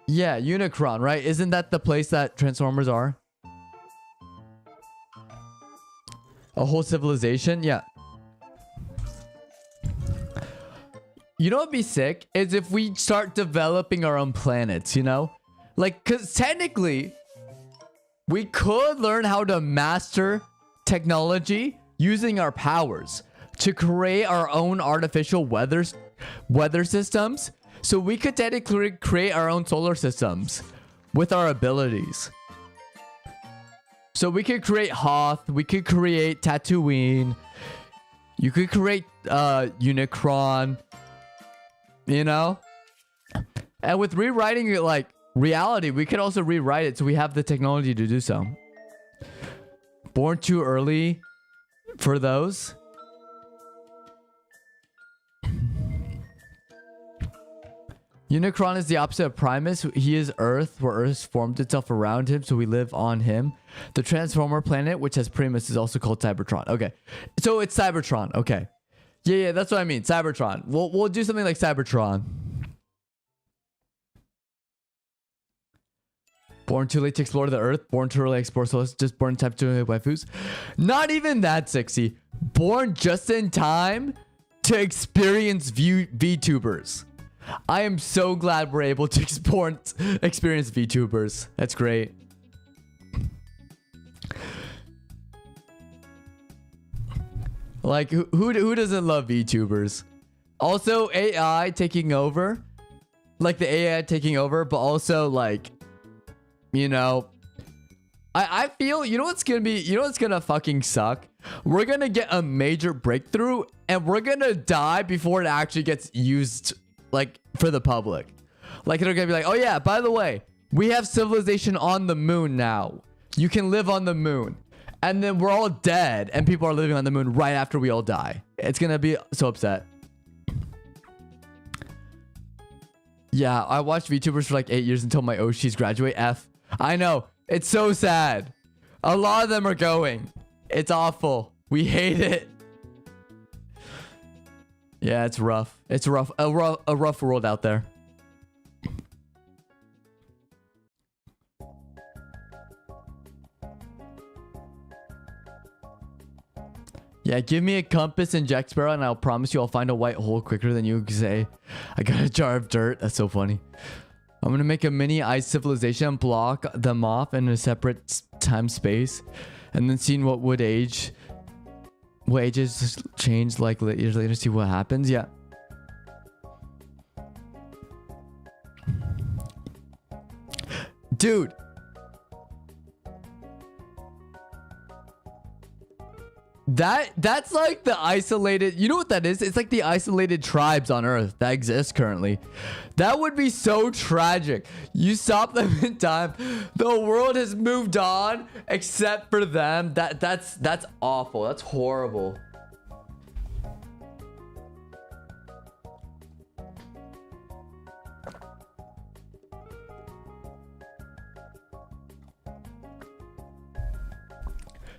Yeah, Unicron, right? Isn't that the place that Transformers are? A whole civilization? Yeah. You know what'd be sick? Is if we start developing our own planets, you know? Like, because technically, we could learn how to master technology using our powers to create our own artificial weather systems. So we could technically create our own solar systems with our abilities. So we could create Hoth, we could create Tatooine, you could create Unicron, you know? And with rewriting it like reality, we could also rewrite it so we have the technology to do so. Born too early for those. Unicron is the opposite of Primus. He is Earth, where Earth formed itself around him, so we live on him. The Transformer planet, which has Primus, is also called Cybertron. Okay, so it's Cybertron. Okay, yeah, that's what I mean. Cybertron. We'll do something like Cybertron. Born too late to explore the Earth. Born too early to explore Solis. Just born in time to waifus. Not even that sexy. Born just in time to experience VTubers. I am so glad we're able to experience VTubers. That's great. Like, who doesn't love VTubers? Also, AI taking over. Like, the AI taking over, but also, like, you know, I feel, you know what's gonna fucking suck? We're gonna get a major breakthrough, and we're gonna die before it actually gets used, like, for the public. Like, they're gonna be like, oh yeah, by the way, we have civilization on the moon now. You can live on the moon. And then we're all dead, and people are living on the moon right after we all die. It's gonna be so upset. Yeah, I watched VTubers for like 8 years until my Oshis graduate. I know. It's so sad. A lot of them are going. It's awful. We hate it. Yeah, it's rough. It's rough. A rough world out there. Yeah, give me a compass and Jack Sparrow, and I'll promise you I'll find a white hole quicker than you can say. I got a jar of dirt. That's so funny. I'm gonna make a mini ice civilization and block them off in a separate time space, and then seeing what ages change like years later. See what happens. Yeah. Dude. That's like the isolated, you know what that is? It's like the isolated tribes on Earth that exist currently. That would be so tragic. You stop them in time, the world has moved on except for them. That's awful. That's horrible.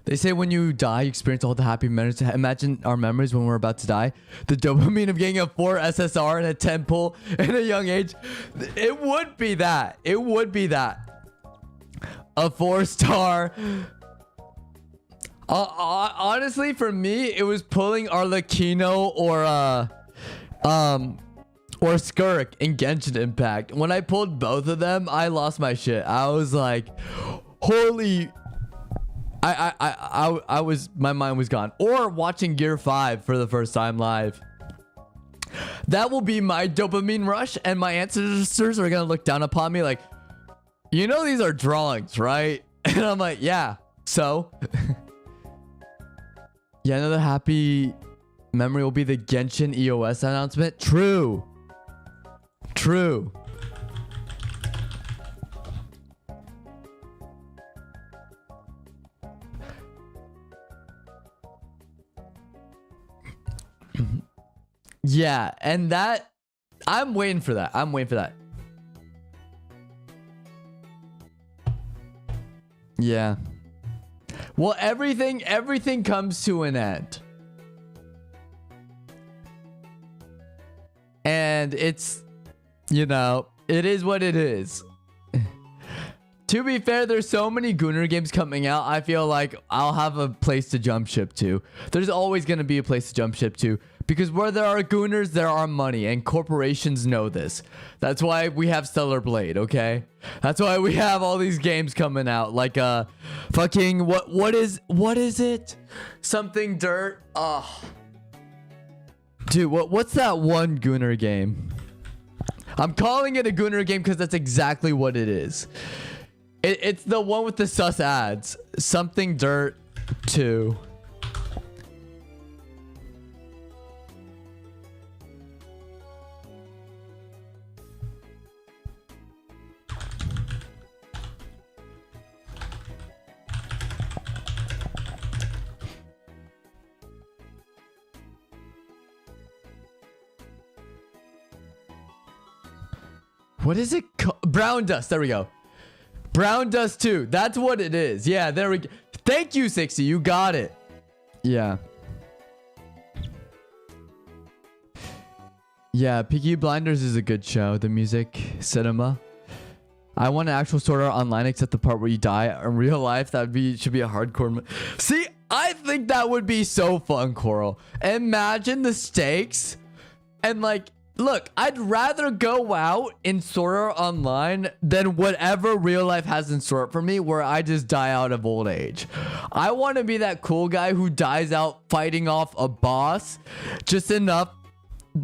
They say when you die, you experience all the happy memories. Imagine our memories when we're about to die. The dopamine of getting a 4 SSR and a 10 pull at a young age. It would be that. It would be that. A 4-star. Honestly, for me, it was pulling Arlecchino or Skirk in Genshin Impact. When I pulled both of them, I lost my shit. I was like, holy... I was, my mind was gone. Or watching Gear 5 for the first time live. That will be my dopamine rush, and my ancestors are gonna look down upon me like, you know these are drawings, right? And I'm like, yeah, so? Yeah, another happy memory will be the Genshin EOS announcement. True. True. Yeah, and that, I'm waiting for that. I'm waiting for that. Yeah. Well, everything comes to an end. And it's, you know, it is what it is. To be fair, there's so many Gunner games coming out. I feel like I'll have a place to jump ship to. There's always going to be a place to jump ship to. Because where there are Gunners, there are money. And corporations know this. That's why we have Stellar Blade, okay? That's why we have all these games coming out. Like, fucking, what is it? Something Dirt. Oh. Dude, what's that one Gunner game? I'm calling it a Gunner game because that's exactly what it is. It's the one with the sus ads. Something Dirt 2. What is it called? Brown Dust. There we go. Brown Dust 2. That's what it is. Yeah, there we go. Thank you, 60. You got it. Yeah. Yeah, Peaky Blinders is a good show. The music, cinema. I want an actual Sword Art Online except the part where you die. In real life, should be a hardcore. See, I think that would be so fun, Coral. Imagine the stakes. And like, look, I'd rather go out in Sword Art Online than whatever real life has in store for me where I just die out of old age. I want to be that cool guy who dies out fighting off a boss just enough,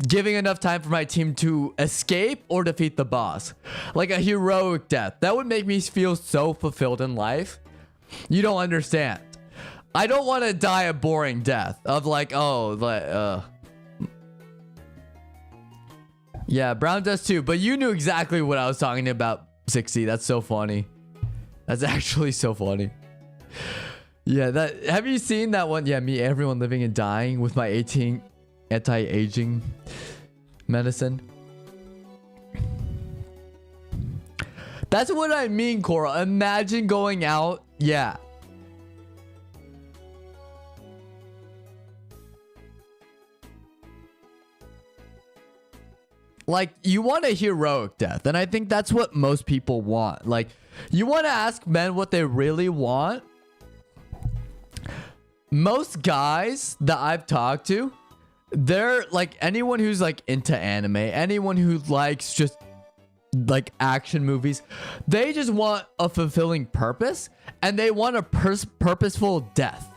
giving enough time for my team to escape or defeat the boss. Like a heroic death. That would make me feel so fulfilled in life. You don't understand. I don't want to die a boring death of like, yeah, Brown Dust 2. But you knew exactly what I was talking about, 60. That's so funny. That's actually so funny. Yeah, that. Have you seen that one? Yeah, me, everyone living and dying with my 18 anti-aging medicine. That's what I mean, Cora. Imagine going out. Yeah. Like, you want a heroic death. And I think that's what most people want. Like, you want to ask men what they really want. Most guys that I've talked to, they're like, anyone who's like into anime, anyone who likes just like action movies, they just want a fulfilling purpose. And they want a purposeful death.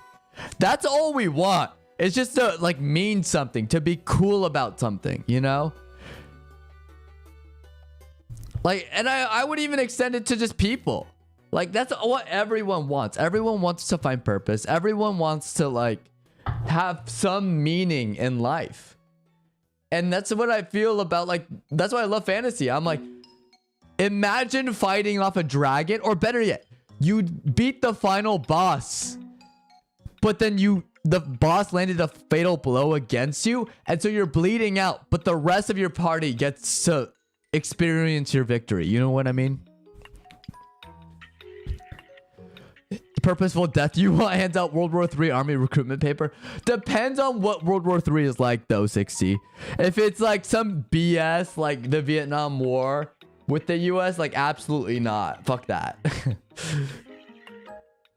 That's all we want. It's just to like mean something, to be cool about something, you know? Like, and I would even extend it to just people. Like, that's what everyone wants. Everyone wants to find purpose. Everyone wants to, like, have some meaning in life. And that's what I feel about, like, that's why I love fantasy. I'm like, imagine fighting off a dragon, or better yet, you beat the final boss. But then the boss landed a fatal blow against you. And so you're bleeding out. But the rest of your party gets to experience your victory. You know what I mean? purposeful death you want, hands out World War III army recruitment paper. Depends on what World War III is like, though, 60. If it's like some BS, like the Vietnam War with the US, like absolutely not. Fuck that.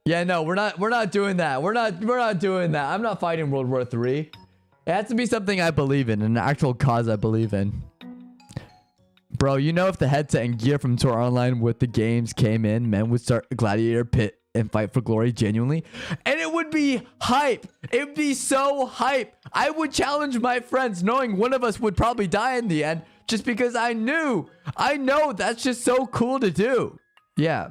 Yeah, no, we're not doing that. We're not doing that. I'm not fighting World War III. It has to be something I believe in, an actual cause I believe in. Bro, you know if the headset and gear from Tour Online with the games came in, men would start a gladiator pit and fight for glory genuinely. And it would be hype. It would be so hype. I would challenge my friends knowing one of us would probably die in the end just because I know that's just so cool to do. Yeah.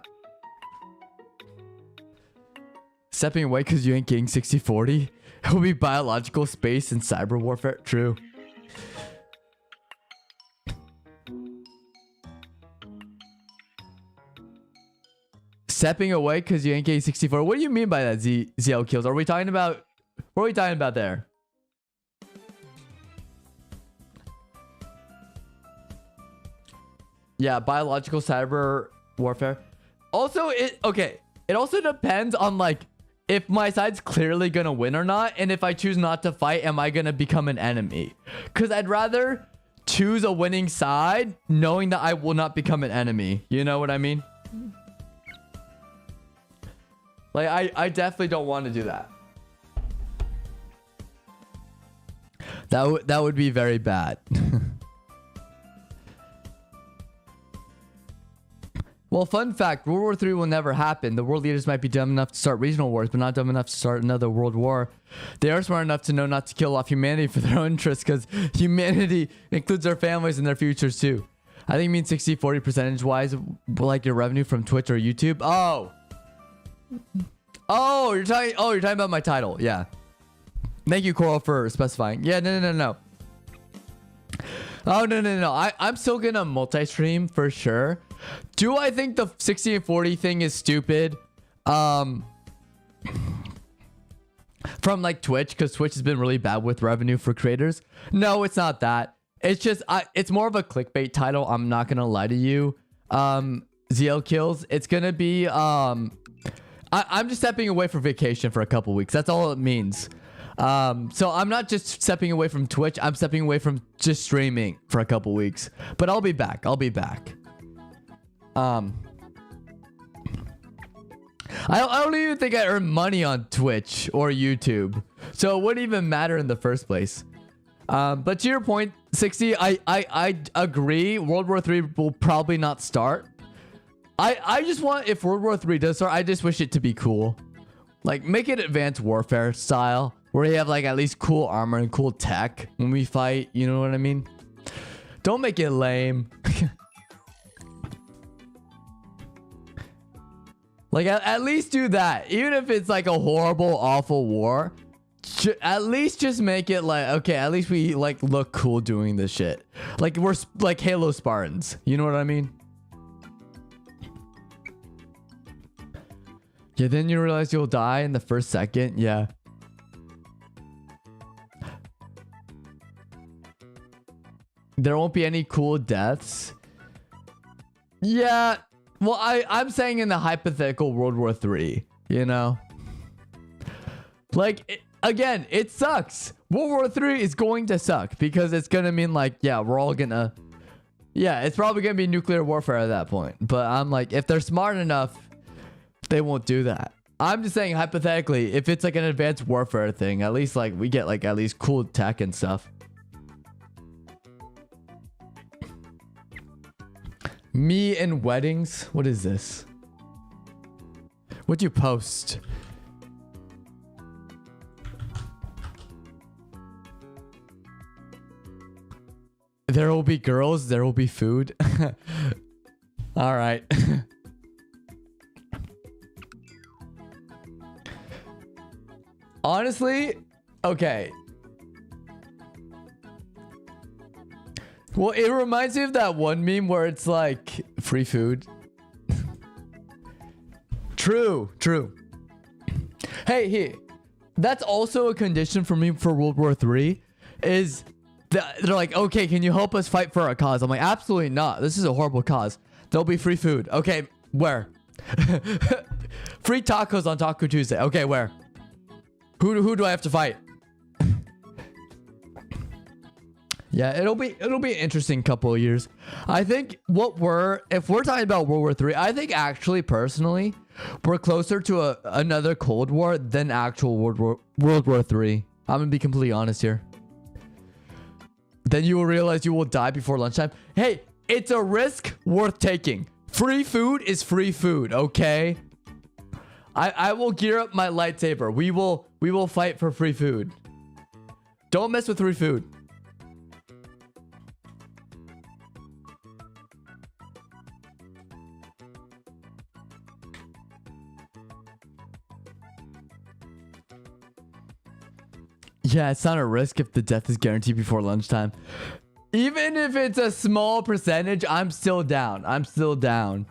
Stepping away because you ain't getting 60-40. It will be biological, space, and cyber warfare. True. Stepping away because you ain't getting 64. What do you mean by that, ZL kills? Are we talking about... What are we talking about there? Yeah, biological cyber warfare. Also, it also depends on, like, if my side's clearly gonna win or not. And if I choose not to fight, am I gonna become an enemy? Because I'd rather choose a winning side knowing that I will not become an enemy. You know what I mean? Like, I definitely don't want to do that. That would be very bad. Well, fun fact, World War III will never happen. The world leaders might be dumb enough to start regional wars, but not dumb enough to start another world war. They are smart enough to know not to kill off humanity for their own interests, because humanity includes their families and their futures too. I think it means 60-40 percentage-wise, like your revenue from Twitch or YouTube. Oh, you're talking about my title. Yeah. Thank you, Coral, for specifying. Yeah, no. Oh, no. I'm still gonna multi-stream for sure. Do I think the 60 and 40 thing is stupid? From like Twitch, because Twitch has been really bad with revenue for creators. No, it's not that. It's just, it's more of a clickbait title. I'm not gonna lie to you. ZL kills. It's gonna be, I'm just stepping away for vacation for a couple weeks. That's all it means. So I'm not just stepping away from Twitch. I'm stepping away from just streaming for a couple weeks. But I'll be back. I don't even think I earn money on Twitch or YouTube. So it wouldn't even matter in the first place. But to your point, 60, I agree. World War III will probably not start. I just want, if World War III does start, I just wish it to be cool. Like, make it advanced warfare style, where you have like at least cool armor and cool tech when we fight. You know what I mean? Don't make it lame. Like, at least do that. Even if it's like a horrible, awful war, at least just make it like, okay, at least we like look cool doing this shit. Like, we're like Halo Spartans. You know what I mean? Yeah, then you realize you'll die in the first second. Yeah. There won't be any cool deaths. Yeah. Well, I'm saying in the hypothetical World War III, you know? Like, again, it sucks. World War III is going to suck because it's going to mean like, yeah, we're all going to... Yeah, it's probably going to be nuclear warfare at that point. But I'm like, if they're smart enough, they won't do that. I'm just saying hypothetically, if it's like an advanced warfare thing, at least like we get like at least cool tech and stuff. Me and weddings? What is this? What'd you post? There will be girls, there will be food. All right. Honestly, okay. Well, it reminds me of that one meme where it's like free food. True. Hey, that's also a condition for me for World War III. Is that they're like, okay, can you help us fight for our cause? I'm like, absolutely not. This is a horrible cause. There'll be free food. Okay, where? Free tacos on Taco Tuesday. Okay, where? Who do I have to fight? Yeah, it'll be an interesting couple of years. I think if we're talking about World War III, I think actually personally, we're closer to another Cold War than actual World War III. I'm gonna be completely honest here. Then you will realize you will die before lunchtime. Hey, it's a risk worth taking. Free food is free food, okay? I will gear up my lightsaber. We will fight for free food. Don't mess with free food. Yeah, it's not a risk if the death is guaranteed before lunchtime. Even if it's a small percentage, I'm still down. I'm still down.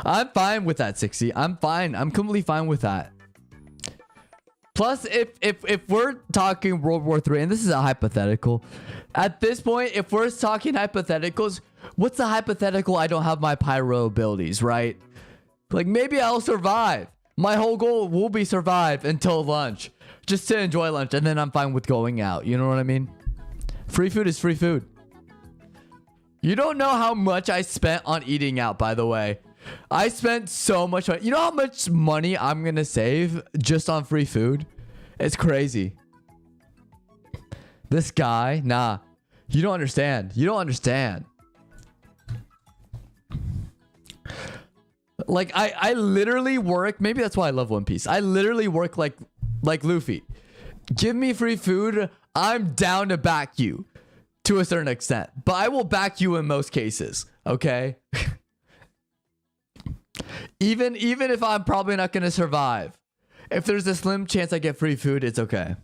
I'm fine with that, 60. I'm fine. I'm completely fine with that. Plus, if we're talking World War III, and this is a hypothetical, at this point, if we're talking hypotheticals, what's the hypothetical? I don't have my pyro abilities, right? Like, maybe I'll survive. My whole goal will be survive until lunch, just to enjoy lunch, and then I'm fine with going out. You know what I mean? Free food is free food. You don't know how much I spent on eating out, by the way. I spent so much money. You know how much money I'm gonna save just on free food? It's crazy. This guy, nah. You don't understand. You don't understand. Like, I literally work. Maybe that's why I love One Piece. I literally work like Luffy. Give me free food. I'm down to back you to a certain extent. But I will back you in most cases. Okay? Even if I'm probably not going to survive. If there's a slim chance I get free food, it's okay.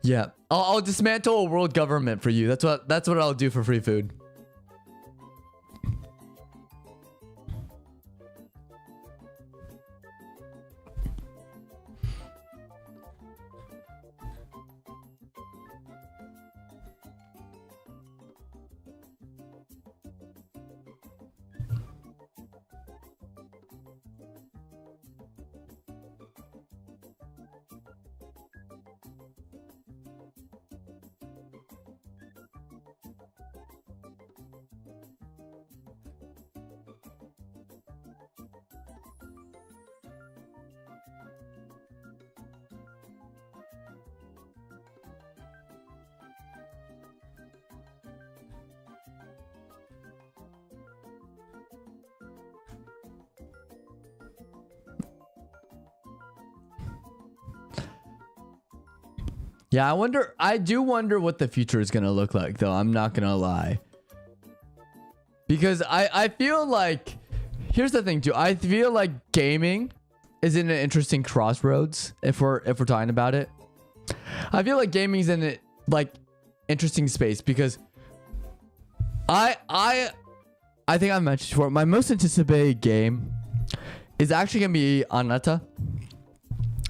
Yeah, I'll dismantle a world government for you. That's what I'll do for free food. Yeah, I do wonder what the future is going to look like, though. I'm not going to lie. Because I feel like, here's the thing too. I feel like gaming is in an interesting crossroads if we're talking about it. I feel like gaming's in a interesting space because I think I've mentioned before, my most anticipated game is actually going to be Anata,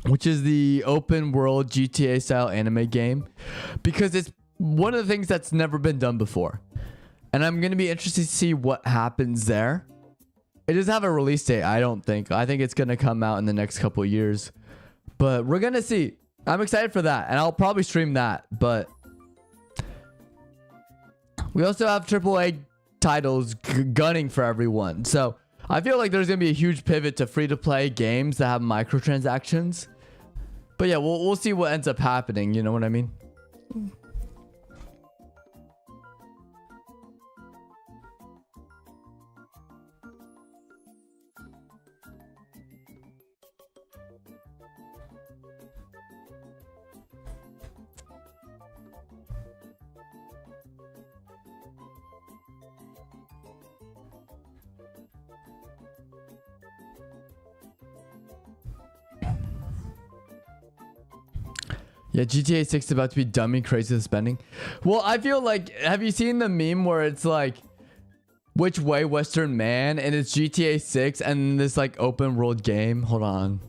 which is the open world GTA style anime game, because it's one of the things that's never been done before. And I'm going to be interested to see what happens there. It doesn't have a release date, I don't think. I think it's going to come out in the next couple of years. But we're going to see. I'm excited for that. And I'll probably stream that. But we also have AAA titles gunning for everyone. So I feel like there's going to be a huge pivot to free-to-play games that have microtransactions. But yeah, we'll see what ends up happening. You know what I mean? Yeah, GTA 6 is about to be dummy crazy with spending. Well, I feel like, have you seen the meme where it's like, which way Western man, and it's GTA 6 and this like open world game? Hold on.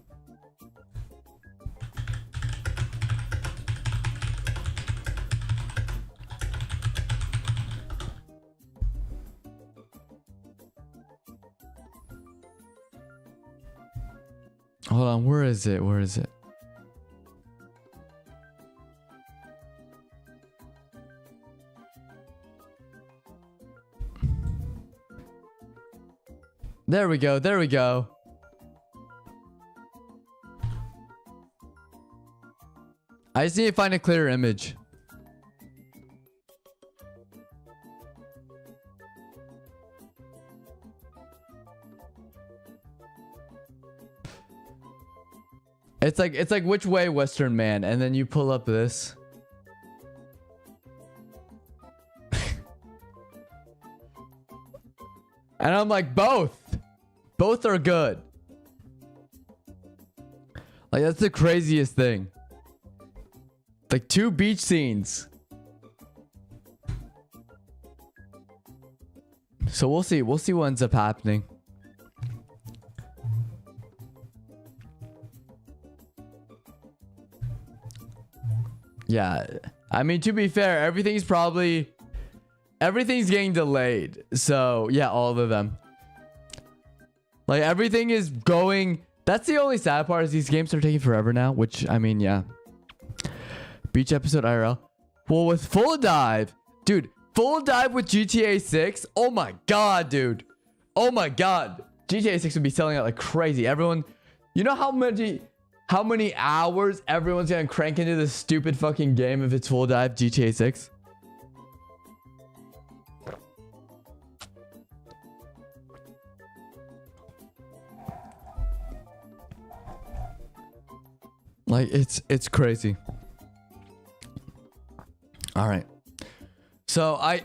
Hold on. Where is it? Where is it? There we go. There we go. I just need to find a clearer image. It's like which way, Western man, and then you pull up this. And I'm like, both are good. Like, that's the craziest thing. Like 2 beach scenes. So we'll see what ends up happening. Yeah, I mean, to be fair, everything's getting delayed. So yeah, all of them. Like, everything is going. That's the only sad part, is these games are taking forever now, which, I mean, yeah. Beach episode IRL. Well, with Full Dive, dude, Full Dive with GTA 6. Oh my god, dude. Oh my god. GTA 6 would be selling out like crazy. Everyone, you know how many hours everyone's gonna crank into this stupid fucking game if it's Full Dive GTA 6? Like, it's crazy. All right. So I'm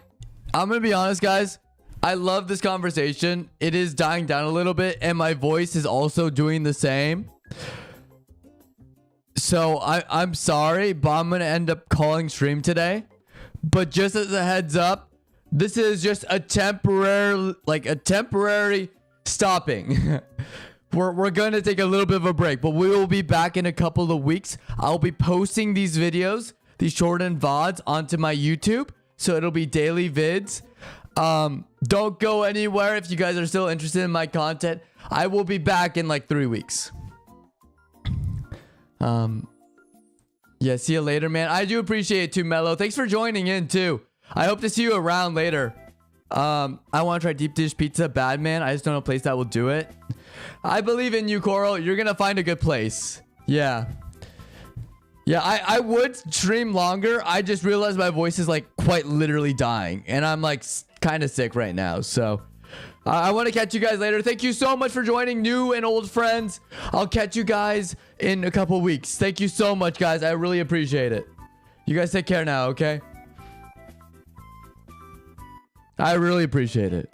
gonna be honest, guys. I love this conversation. It is dying down a little bit, and my voice is also doing the same. So I'm sorry, but I'm gonna end up calling stream today. But just as a heads up, this is just a temporary stopping. We're gonna take a little bit of a break, but we will be back in a couple of weeks. I'll be posting these videos, these shortened VODs, onto my YouTube, so it'll be daily vids. Don't go anywhere if you guys are still interested in my content. I will be back in like 3 weeks. Yeah, see you later, man. I do appreciate it too, Mello. Thanks for joining in too. I hope to see you around later. I want to try deep dish pizza bad, man. I just don't know a place that will do it. I believe in you, Coral. You're gonna find a good place. Yeah, I would stream longer. I just realized my voice is like quite literally dying, and I'm like kind of sick right now. So I want to catch you guys later. Thank you so much for joining, new and old friends. I'll catch you guys in a couple weeks. Thank you so much, guys. I really appreciate it. You guys take care now, okay? I really appreciate it.